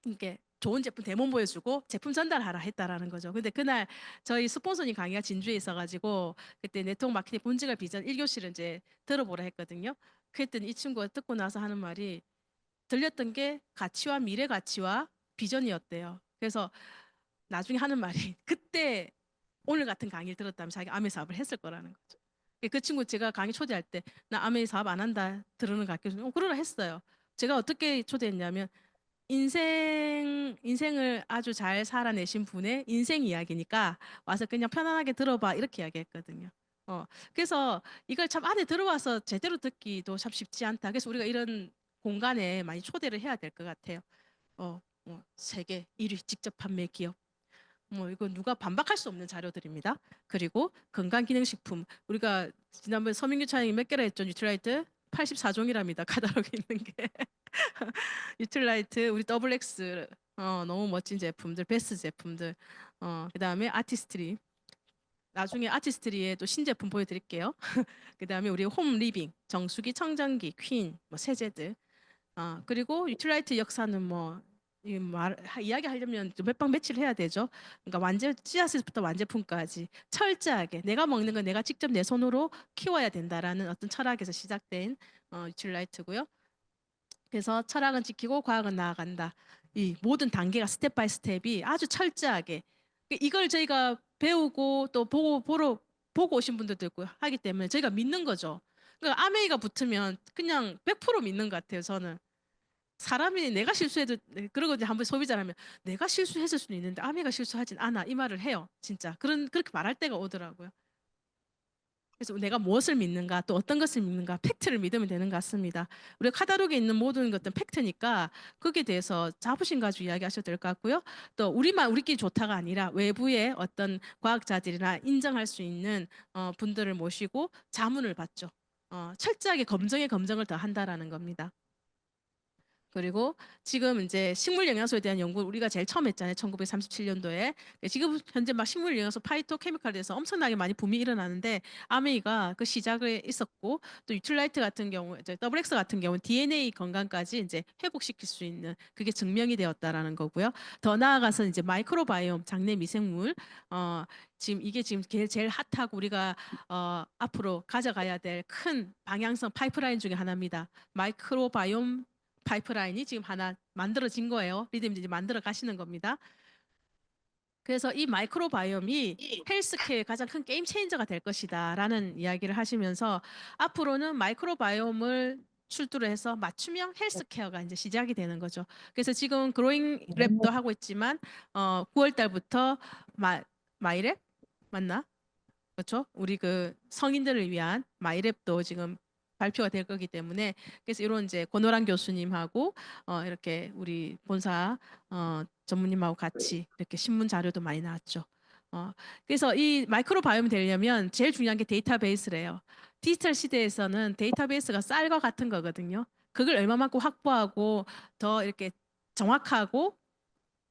이렇게 좋은 제품 데모 보여주고 제품 전달하라 했다라는 거죠. 근데 그날 저희 스폰서님 강의가 진주에 있어가지고 그때 네트워크 마케팅 본질과 비전 1교시를 이제 들어보라 했거든요. 그랬더니 이 친구가 듣고 나서 하는 말이 들렸던 게 가치와 미래 가치와 비전이었대요. 그래서 나중에 하는 말이 그때 오늘 같은 강의를 들었다면 자기가 아메 사업을 했을 거라는 거죠. 그 친구 제가 강의 초대할 때 나 아메 사업 안 한다 들으는 거 같아서 그러라 했어요. 제가 어떻게 초대했냐면 인생을 아주 잘 살아내신 분의 인생 이야기니까 와서 그냥 편안하게 들어봐 이렇게 이야기했거든요. 그래서 이걸 참 안에 들어와서 제대로 듣기도 참 쉽지 않다. 그래서 우리가 이런 공간에 많이 초대를 해야 될 것 같아요. 세계 1위 직접 판매 기업. 이거 누가 반박할 수 없는 자료들입니다. 그리고 건강기능식품. 우리가 지난번에 서민규 차장이 몇 개라 했죠? 뉴트라이트 84종이랍니다. 카탈로그 있는 게. 뉴트라이트, 우리 더블 X. 너무 멋진 제품들, 베스트 제품들. 그다음에 아티스트리. 나중에 아티스트리에 또 신제품 보여드릴게요. 그다음에 우리 홈 리빙, 정수기, 청정기, 퀸, 뭐 세제들. 그리고 유틸라이트 역사는 뭐 이야기하려면 몇방 며칠 해야 되죠. 그러니까 씨앗부터 완제품까지 철저하게 내가 먹는 건 내가 직접 내 손으로 키워야 된다라는 어떤 철학에서 시작된 유틸라이트고요. 그래서 철학은 지키고 과학은 나아간다. 이 모든 단계가 스텝 바이 스텝이 아주 철저하게 이걸 저희가 배우고 또 보고 오신 분들도 있고 하기 때문에 저희가 믿는 거죠. 그러니까 아메이가 붙으면 그냥 100% 믿는 것 같아요. 저는. 사람이 내가 실수해도 그러고 이제 한번 소비자라면 내가 실수했을 수는 있는데 아미가 실수하진 않아 이 말을 해요. 진짜 그렇게 말할 때가 오더라고요. 그래서 내가 무엇을 믿는가 또 어떤 것을 믿는가 팩트를 믿으면 되는 것 같습니다. 우리 카다록에 있는 모든 것들은 팩트니까 거기에 대해서 자부심 가지고 이야기하셔도 될 것 같고요. 또 우리끼리 좋다가 아니라 외부의 어떤 과학자들이나 인정할 수 있는 분들을 모시고 자문을 받죠. 철저하게 검증을 더 한다라는 겁니다. 그리고 지금 이제 식물 영양소에 대한 연구를 우리가 제일 처음 했잖아요. 1937년도에. 지금 현재 막 식물 영양소 파이토케미칼에 대해서 엄청나게 많이 붐이 일어나는데 아메이가 그 시작에 있었고 또 유틸라이트 같은 경우 이제 더블 X 같은 경우 DNA 건강까지 이제 회복시킬 수 있는 그게 증명이 되었다라는 거고요. 더 나아가서 이제 마이크로바이옴 장내 미생물 지금 이게 지금 제일 핫하고 우리가 앞으로 가져가야 될 큰 방향성 파이프라인 중에 하나입니다. 마이크로바이옴 파이프라인이 지금 하나 만들어진 거예요. 리듬이 이제 만들어 가시는 겁니다. 그래서 이 마이크로바이옴이 헬스케어의 가장 큰 게임 체인저가 될 것이다라는 이야기를 하시면서 앞으로는 마이크로바이옴을 출두를 해서 맞춤형 헬스케어가 이제 시작이 되는 거죠. 그래서 지금 그로잉 랩도 하고 있지만 9월 달부터 마이랩 맞나? 그렇죠? 우리 그 성인들을 위한 마이랩도 지금 발표가 될 거기 때문에 그래서 이런 이제 권오란 교수님하고 이렇게 우리 본사 전무님하고 같이 이렇게 신문 자료도 많이 나왔죠. 그래서 이 마이크로바이옴이 되려면 제일 중요한 게 데이터베이스래요. 디지털 시대에서는 데이터베이스가 쌀과 같은 거거든요. 그걸 얼마만큼 확보하고 더 이렇게 정확하고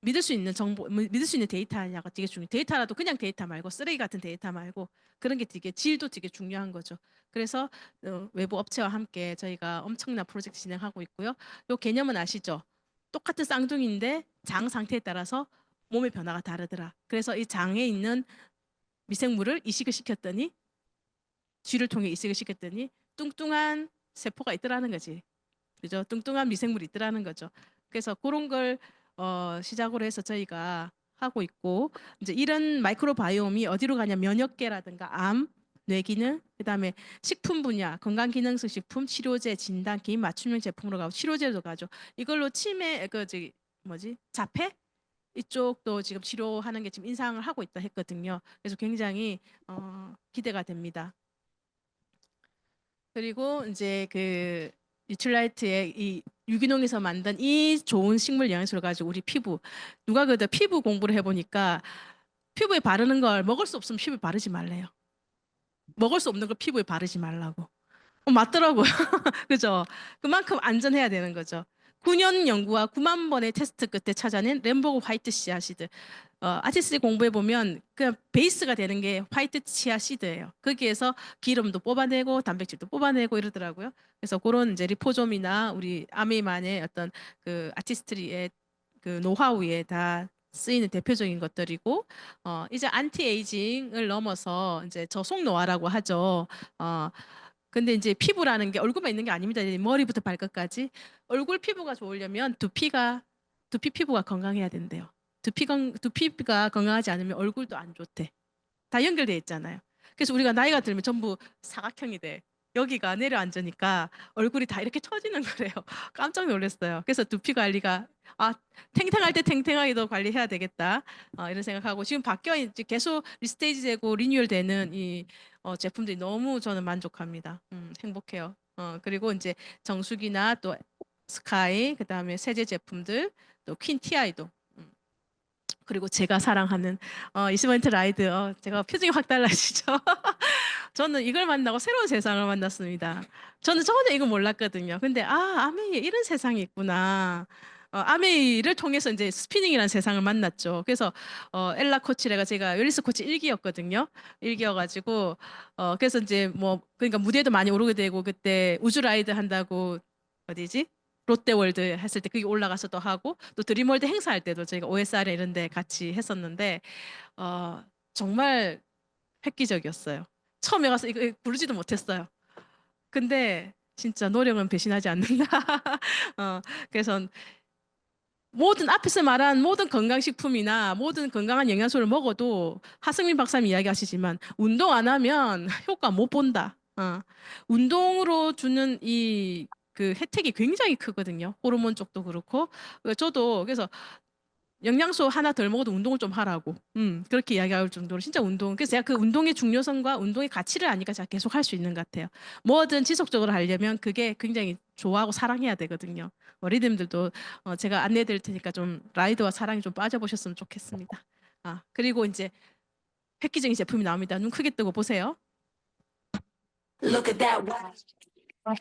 믿을 수 있는 정보, 믿을 수 있는 데이터냐가 되게 중요해요. 데이터라도 그냥 데이터 말고 쓰레기 같은 데이터 말고 그런 게 되게 질도 되게 중요한 거죠. 그래서 외부 업체와 함께 저희가 엄청난 프로젝트 진행하고 있고요. 요 개념은 아시죠? 똑같은 쌍둥이인데 장 상태에 따라서 몸의 변화가 다르더라. 그래서 이 장에 있는 미생물을 이식을 시켰더니 쥐를 통해 이식을 시켰더니 뚱뚱한 세포가 있더라는 거지. 그죠? 뚱뚱한 미생물이 있더라는 거죠. 그래서 그런 걸 시작으로 해서 저희가 하고 있고 이제 이런 마이크로바이옴이 어디로 가냐 면역계라든가 암, 뇌기능, 그다음에 식품 분야, 건강기능식 식품, 치료제, 진단, 개인 맞춤형 제품으로 가고 치료제도 가죠. 이걸로 치매 그 저기 뭐지 자폐 이쪽도 지금 치료하는 게 지금 인상을 하고 있다 했거든요. 그래서 굉장히 기대가 됩니다. 그리고 이제 그 유틸라이트의 이 유기농에서 만든 이 좋은 식물 영양소를 가지고 우리 피부 누가 그래도 피부 공부를 해보니까 피부에 바르는 걸 먹을 수 없으면 피부에 바르지 말래요. 먹을 수 없는 걸 피부에 바르지 말라고. 맞더라고요. 그죠? 그만큼 안전해야 되는 거죠. 9년 연구와 9만 번의 테스트 끝에 찾아낸 램버그 화이트 씨앗시드. 아티스트 공부해 보면 그냥 베이스가 되는 게 화이트 치아 시드예요. 거기에서 기름도 뽑아내고 단백질도 뽑아내고 이러더라고요. 그래서 그런 이제 리포좀이나 우리 아메이만의 어떤 그 아티스트리의 그 노하우에 다 쓰이는 대표적인 것들이고 이제 안티에이징을 넘어서 이제 저속 노화라고 하죠. 근데 이제 피부라는 게 얼굴만 있는 게 아닙니다. 머리부터 발끝까지 얼굴 피부가 좋으려면 두피 피부가 건강해야 된대요. 두피가 건강하지 않으면 얼굴도 안 좋대. 다 연결돼 있잖아요. 그래서 우리가 나이가 들면 전부 사각형이 돼. 여기가 내려앉으니까 얼굴이 다 이렇게 처지는 거래요. 깜짝 놀랐어요. 그래서 두피 관리가 탱탱할 때 탱탱하게도 관리해야 되겠다. 이런 생각하고 지금 바뀌어 이제 계속 리스테이지 되고 리뉴얼 되는 이 제품들이 너무 저는 만족합니다. 행복해요. 그리고 이제 정수기나 또 스카이 그다음에 세제 제품들 또 퀸티아이도 그리고 제가 사랑하는 이스먼트 라이드 제가 표정이 확 달라지죠. 저는 이걸 만나고 새로운 세상을 만났습니다. 저는 전혀 이거 몰랐거든요. 근데 아메이에 이런 세상이 있구나. 아메이를 통해서 이제 스피닝이라는 세상을 만났죠. 그래서 엘라 코치레가 제가 웰리스 코치 1기였거든요. 1기여가지고 그래서 이제 뭐 그러니까 무대도 많이 오르게 되고 그때 우주 라이드 한다고 어디지? 롯데월드 했을 때 거기 올라가서 또 하고 또 드림월드 행사할 때도 저희가 OSR 이런 데 같이 했었는데 정말 획기적이었어요. 처음에 가서 이거 부르지도 못했어요. 근데 진짜 노력은 배신하지 않는다. 그래서 모든 앞에서 말한 모든 건강식품이나 모든 건강한 영양소를 먹어도 하승민 박사님 이야기하시지만 운동 안 하면 효과 못 본다. 운동으로 주는 이 그 혜택이 굉장히 크거든요. 호르몬 쪽도 그렇고. 저도 그래서 영양소 하나 덜 먹어도 운동을 좀 하라고. 그렇게 이야기할 정도로 진짜 운동. 그래서 제가 그 운동의 중요성과 운동의 가치를 아니까 제가 계속 할 수 있는 것 같아요. 뭐든 지속적으로 하려면 그게 굉장히 좋아하고 사랑해야 되거든요. 리듬들도 제가 안내해 드릴 테니까 좀 라이드와 사랑이 좀 빠져보셨으면 좋겠습니다. 그리고 이제 획기적인 제품이 나옵니다. 눈 크게 뜨고 보세요. Look at that wow. Look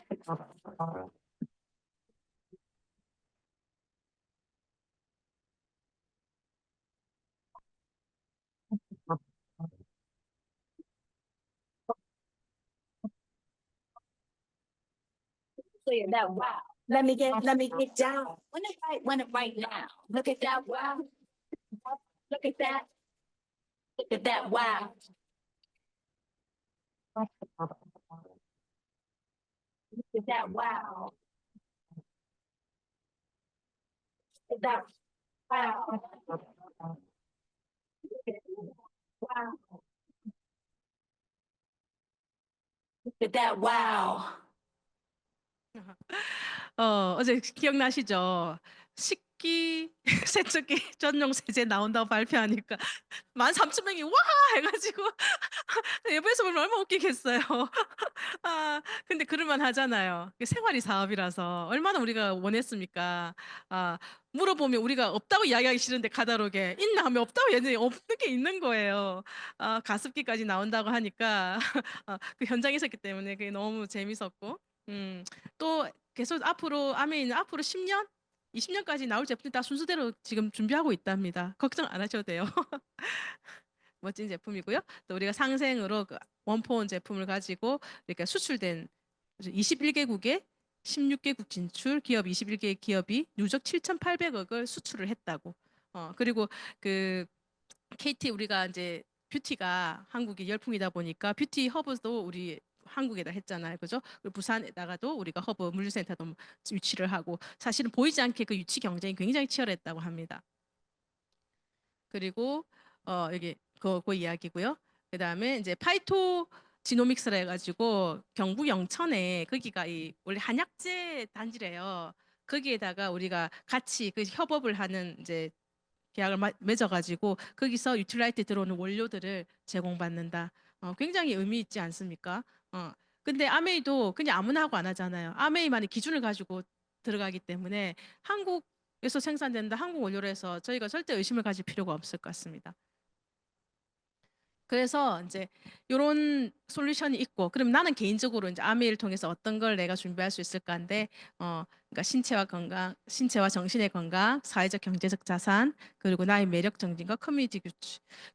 at that wow. Let me get down. When it right now. Look at that wow. Look at that. Look at that wow. Look at that wow. Look at that wow. Wow. Look at that wow. 어제 기억나시죠? 식기 세척기 전용 세제 나온다고 발표하니까 13,000명이 와 해가지고 내부에서 보면 얼마나 웃기겠어요. 근데 그럴만 하잖아요. 생활이 사업이라서 얼마나 우리가 원했습니까? 물어보면 우리가 없다고 이야기하기 싫은데 카다로그에 있나 하면 없다고 얘네들이 없는 게 있는 거예요. 가습기까지 나온다고 하니까 그 현장에 있었기 때문에 그게 너무 재밌었고 또 계속 앞으로 아메이는 앞으로 10년, 20년까지 나올 제품이 다 순서대로 지금 준비하고 있답니다. 걱정 안 하셔도 돼요. 멋진 제품이고요. 또 우리가 상생으로 그 원포원 제품을 가지고 이렇게 수출된 21개국에 16개국 진출 기업 21개 기업이 누적 7,800억을 수출을 했다고. 그리고 그 KT 우리가 이제 뷰티가 한국이 열풍이다 보니까 뷰티 허브도 우리 한국에다 했잖아요. 그죠? 그리고 부산에다가도 우리가 허브 물류센터도 유치를 하고 사실은 보이지 않게 그 유치 경쟁이 굉장히 치열했다고 합니다. 그리고 여기 그 이야기고요. 그다음에 이제 파이토 지노믹스라 해가지고 경북 영천에 거기가 원래 한약재 단지래요. 거기에다가 우리가 같이 그 협업을 하는 이제 계약을 맺어가지고 거기서 유틸라이트 들어오는 원료들을 제공받는다. 굉장히 의미 있지 않습니까? 근데 아메이도 그냥 아무나 하고 안 하잖아요. 아메이만의 기준을 가지고 들어가기 때문에 한국에서 생산된다, 한국 원료로 해서 저희가 절대 의심을 가질 필요가 없을 것 같습니다. 그래서 이제 이런 솔루션이 있고, 그럼 나는 개인적으로 이제 아메이를 통해서 어떤 걸 내가 준비할 수 있을까인데, 그러니까 신체와 건강, 신체와 정신의 건강, 사회적 경제적 자산, 그리고 나의 매력 정진과 커뮤니티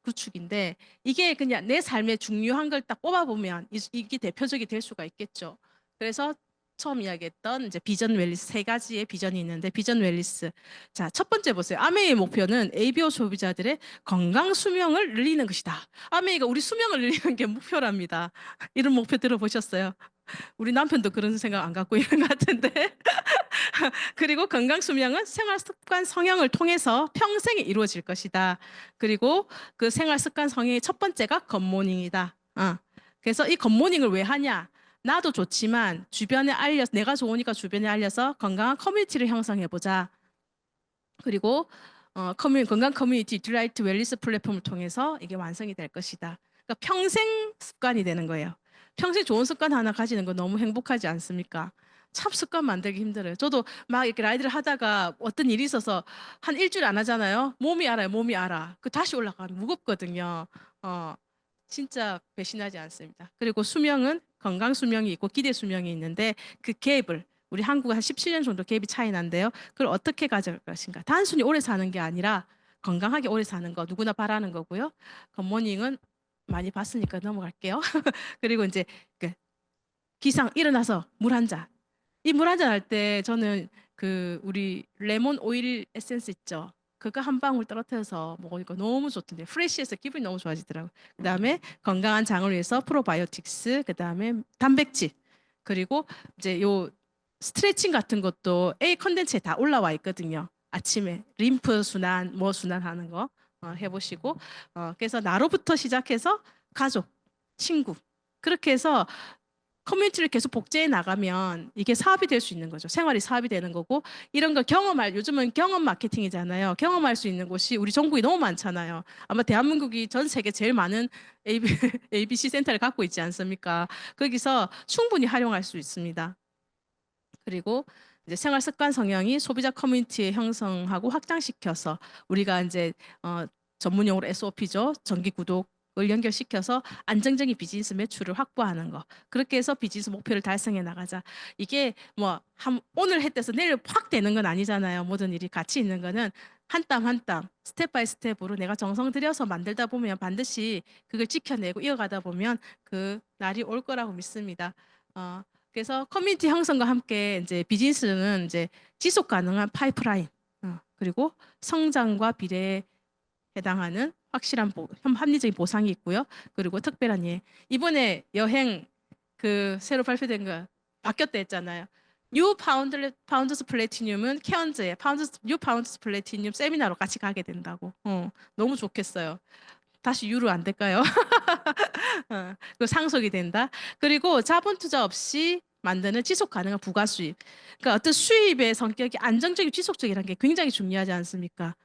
구축인데 이게 그냥 내 삶에 중요한 걸 딱 뽑아보면 이게 대표적이 될 수가 있겠죠. 그래서 처음 이야기했던 이제 비전 웰리스 세 가지의 비전이 있는데 비전 웰리스 자, 첫 번째 보세요. 아메이의 목표는 ABO 소비자들의 건강 수명을 늘리는 것이다. 아메이가 우리 수명을 늘리는 게 목표랍니다. 이런 목표 들어보셨어요? 우리 남편도 그런 생각 안 갖고 있는 것 같은데. 그리고 건강 수명은 생활 습관 성형을 통해서 평생에 이루어질 것이다. 그리고 그 생활 습관 성형의 첫 번째가 굿모닝이다. 그래서 이 굿모닝을 왜 하냐? 나도 좋지만 주변에 내가 좋으니까 주변에 알려서 건강한 커뮤니티를 형성해 보자. 그리고 건강 커뮤니티 딜라이트 웰리스 플랫폼을 통해서 이게 완성이 될 것이다. 그러니까 평생 습관이 되는 거예요. 평생 좋은 습관 하나 가지는 거 너무 행복하지 않습니까? 참 습관 만들기 힘들어요. 저도 막 이렇게 라이드를 하다가 어떤 일이 있어서 한 일주일 안 하잖아요. 몸이 알아요. 몸이 알아. 그 다시 올라가면 무겁거든요. 진짜 배신하지 않습니다. 그리고 수명은 건강 수명이 있고 기대 수명이 있는데 그 갭을 우리 한국은 한 17년 정도 갭이 차이 난대요. 그걸 어떻게 가져갈 것인가. 단순히 오래 사는 게 아니라 건강하게 오래 사는 거 누구나 바라는 거고요. 굿모닝은 많이 봤으니까 넘어갈게요. 그리고 이제 그 기상 일어나서 물 한 잔. 이 물 한 잔 할 때 저는 그 우리 레몬 오일 에센스 있죠. 그거 한 방울 떨어뜨려서 먹으니까 너무 좋던데 프레시해서 기분이 너무 좋아지더라고요. 그다음에 건강한 장을 위해서 프로바이오틱스, 그다음에 단백질, 그리고 이제 요 스트레칭 같은 것도 A 컨텐츠에 다 올라와 있거든요. 아침에 림프 순환, 뭐 순환하는 거 해보시고 그래서 나로부터 시작해서 가족, 친구 그렇게 해서 커뮤니티를 계속 복제해 나가면 이게 사업이 될 수 있는 거죠. 생활이 사업이 되는 거고 이런 걸 요즘은 경험 마케팅이잖아요. 경험할 수 있는 곳이 우리 전국이 너무 많잖아요. 아마 대한민국이 전 세계 제일 많은 ABC 센터를 갖고 있지 않습니까? 거기서 충분히 활용할 수 있습니다. 그리고 이제 생활 습관 성향이 소비자 커뮤니티에 형성하고 확장시켜서 우리가 이제 전문 용어로 SOP죠. 정기 구독을 연결시켜서 안정적인 비즈니스 매출을 확보하는 거. 그렇게 해서 비즈니스 목표를 달성해 나가자. 이게 뭐 오늘 했대서 내일 확 되는 건 아니잖아요. 모든 일이 가치 있는 거는 한 땀 한 땀 스텝 바이 스텝으로 내가 정성 들여서 만들다 보면 반드시 그걸 지켜내고 이어가다 보면 그 날이 올 거라고 믿습니다. 그래서 커뮤니티 형성과 함께 이제 비즈니스는 이제 지속 가능한 파이프라인, 그리고 성장과 비례에 해당하는 확실한 합리적인 보상이 있고요. 그리고 특별한 예. 이번에 여행 그 새로 발표된 거 바뀌었다 했잖아요. 뉴 파운더스 플래티늄은 케언즈에 뉴 파운더스 플래티늄 세미나로 같이 가게 된다고. 너무 좋겠어요. 다시 유로 안 될까요? 그 상속이 된다. 그리고 자본 투자 없이 만드는 지속 가능한 부가 수입. 그러니까 어떤 수입의 성격이 안정적이고 지속적이라는 게 굉장히 중요하지 않습니까?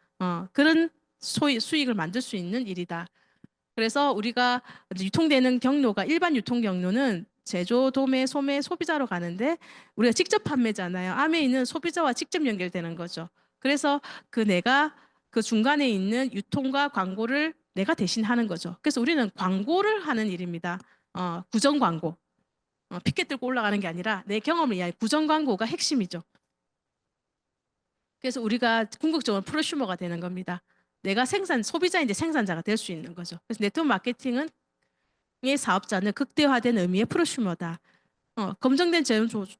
그런 수익을 만들 수 있는 일이다. 그래서 우리가 이제 유통되는 경로가 일반 유통 경로는 제조, 도매, 소매, 소비자로 가는데 우리가 직접 판매잖아요. 암에 있는 소비자와 직접 연결되는 거죠. 그래서 내가 그 중간에 있는 유통과 광고를 내가 대신 하는 거죠. 그래서 우리는 광고를 하는 일입니다. 구정 광고. 피켓 들고 올라가는 게 아니라 내 경험을 이야기. 구정 광고가 핵심이죠. 그래서 우리가 궁극적으로 프로슈머가 되는 겁니다. 내가 소비자인데 생산자가 될 수 있는 거죠. 그래서 네트워크 마케팅은 의 사업자는 극대화된 의미의 프로슈머다. 검증된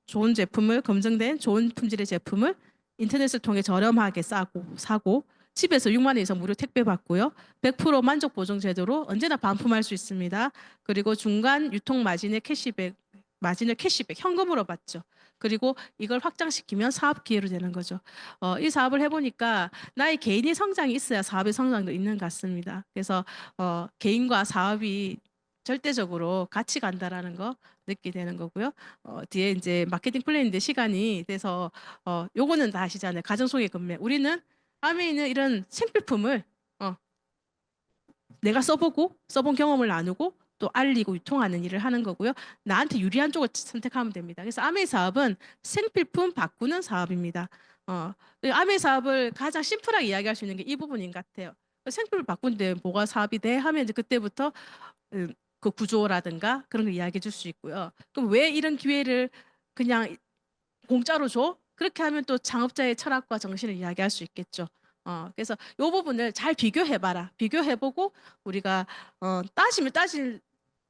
좋은 제품을 검증된 좋은 품질의 제품을 인터넷을 통해 저렴하게 사고 집에서 6만 원 이상 무료 택배 받고요. 100% 만족 보증 제도로 언제나 반품할 수 있습니다. 그리고 중간 유통 마진을 캐시백 현금으로 받죠. 그리고 이걸 확장시키면 사업 기회로 되는 거죠. 이 사업을 해보니까 나의 개인의 성장이 있어야 사업의 성장도 있는 것 같습니다. 그래서 개인과 사업이 절대적으로 같이 간다라는 거 느끼게 되는 거고요. 뒤에 이제 마케팅 플랜인데 시간이 돼서 요거는 다 아시잖아요. 가정송의 금매. 우리는 암에 있는 이런 생필품을 내가 써본 경험을 나누고 또 알리고 유통하는 일을 하는 거고요. 나한테 유리한 쪽을 선택하면 됩니다. 그래서 아메 사업은 생필품 바꾸는 사업입니다. 아메 사업을 가장 심플하게 이야기할 수 있는 게 이 부분인 것 같아요. 생필품 바꾼데 뭐가 사업이 돼? 하면 이제 그때부터 그 구조라든가 그런 걸 이야기해 줄 수 있고요. 그럼 왜 이런 기회를 그냥 공짜로 줘? 그렇게 하면 또 창업자의 철학과 정신을 이야기할 수 있겠죠. 그래서 이 부분을 잘 비교해봐라. 비교해보고 우리가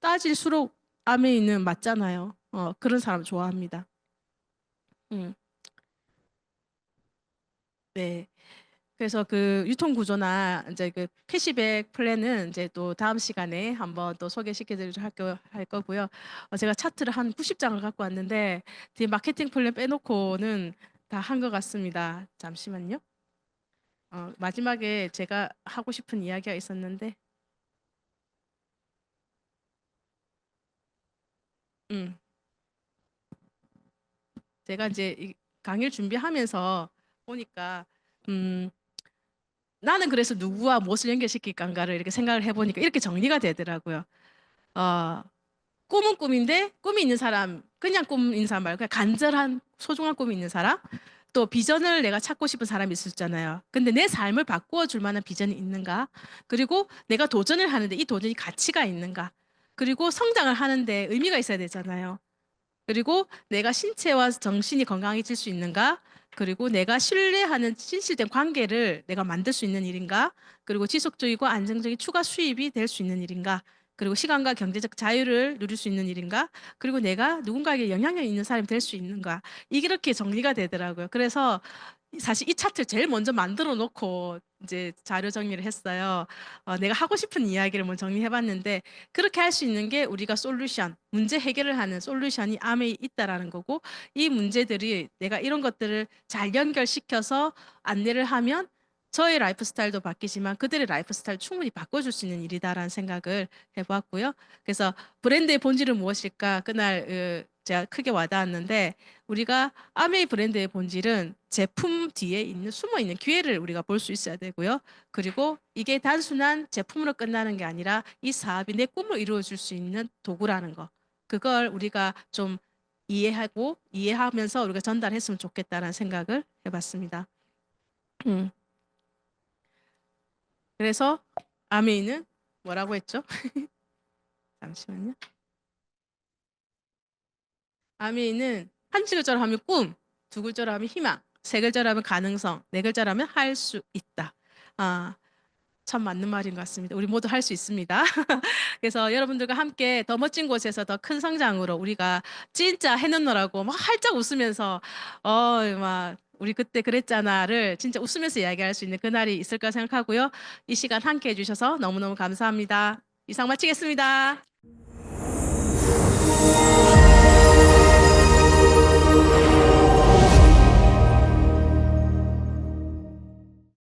따질수록 암에 있는 맞잖아요. 그런 사람 좋아합니다. 네. 그래서 그 유통 구조나 이제 그 캐시백 플랜은 이제 또 다음 시간에 한번 또 소개시켜드리도록 할 거고요. 제가 차트를 한 90장을 갖고 왔는데 뒤에 마케팅 플랜 빼놓고는 다 한 것 같습니다. 잠시만요. 마지막에 제가 하고 싶은 이야기가 있었는데, 음, 제가 이제 이 강의를 준비하면서 보니까, 나는 그래서 누구와 무엇을 연결시킬 건가를 이렇게 생각을 해보니까 이렇게 정리가 되더라고요. 어, 꿈은 꿈인데 꿈이 있는 사람, 그냥 꿈 있는 사람 말고 그냥 간절한 소중한 꿈이 있는 사람, 또 비전을 내가 찾고 싶은 사람이 있었잖아요. 근데 내 삶을 바꾸어 줄 만한 비전이 있는가? 그리고 내가 도전을 하는데 이 도전이 가치가 있는가? 그리고 성장을 하는데 의미가 있어야 되잖아요. 그리고 내가 신체와 정신이 건강해질 수 있는가? 그리고 내가 신뢰하는 진실된 관계를 내가 만들 수 있는 일인가? 그리고 지속적이고 안정적인 추가 수입이 될 수 있는 일인가? 그리고 시간과 경제적 자유를 누릴 수 있는 일인가? 그리고 내가 누군가에게 영향력 있는 사람이 될 수 있는가? 이렇게 정리가 되더라고요. 그래서 사실 이 차트를 제일 먼저 만들어 놓고 이제 자료 정리를 했어요. 내가 하고 싶은 이야기를 먼저 정리해봤는데 그렇게 할 수 있는 게 우리가 문제 해결을 하는 솔루션이 암에 있다라는 거고 이 문제들이 내가 이런 것들을 잘 연결시켜서 안내를 하면 저의 라이프 스타일도 바뀌지만 그들의 라이프 스타일 충분히 바꿔줄 수 있는 일이다라는 생각을 해보았고요. 그래서 브랜드의 본질은 무엇일까? 그날 제가 크게 와닿았는데 우리가 아메이 브랜드의 본질은 제품 뒤에 있는 숨어 있는 기회를 우리가 볼 수 있어야 되고요. 그리고 이게 단순한 제품으로 끝나는 게 아니라 이 사업이 내 꿈을 이루어줄 수 있는 도구라는 거. 그걸 우리가 좀 이해하면서 우리가 전달했으면 좋겠다라는 생각을 해봤습니다. 그래서 아메이는 뭐라고 했죠? 잠시만요. 아메이는 한 글자로 하면 꿈, 두 글자로 하면 희망, 세 글자로 하면 가능성, 네 글자로 하면 할 수 있다. 아, 참 맞는 말인 것 같습니다. 우리 모두 할 수 있습니다. 그래서 여러분들과 함께 더 멋진 곳에서 더 큰 성장으로 우리가 진짜 해놓노라고 막 활짝 웃으면서 막 우리 그때 그랬잖아를 진짜 웃으면서 이야기할 수 있는 그날이 있을까 생각하고요. 이 시간 함께 해주셔서 너무너무 감사합니다. 이상 마치겠습니다.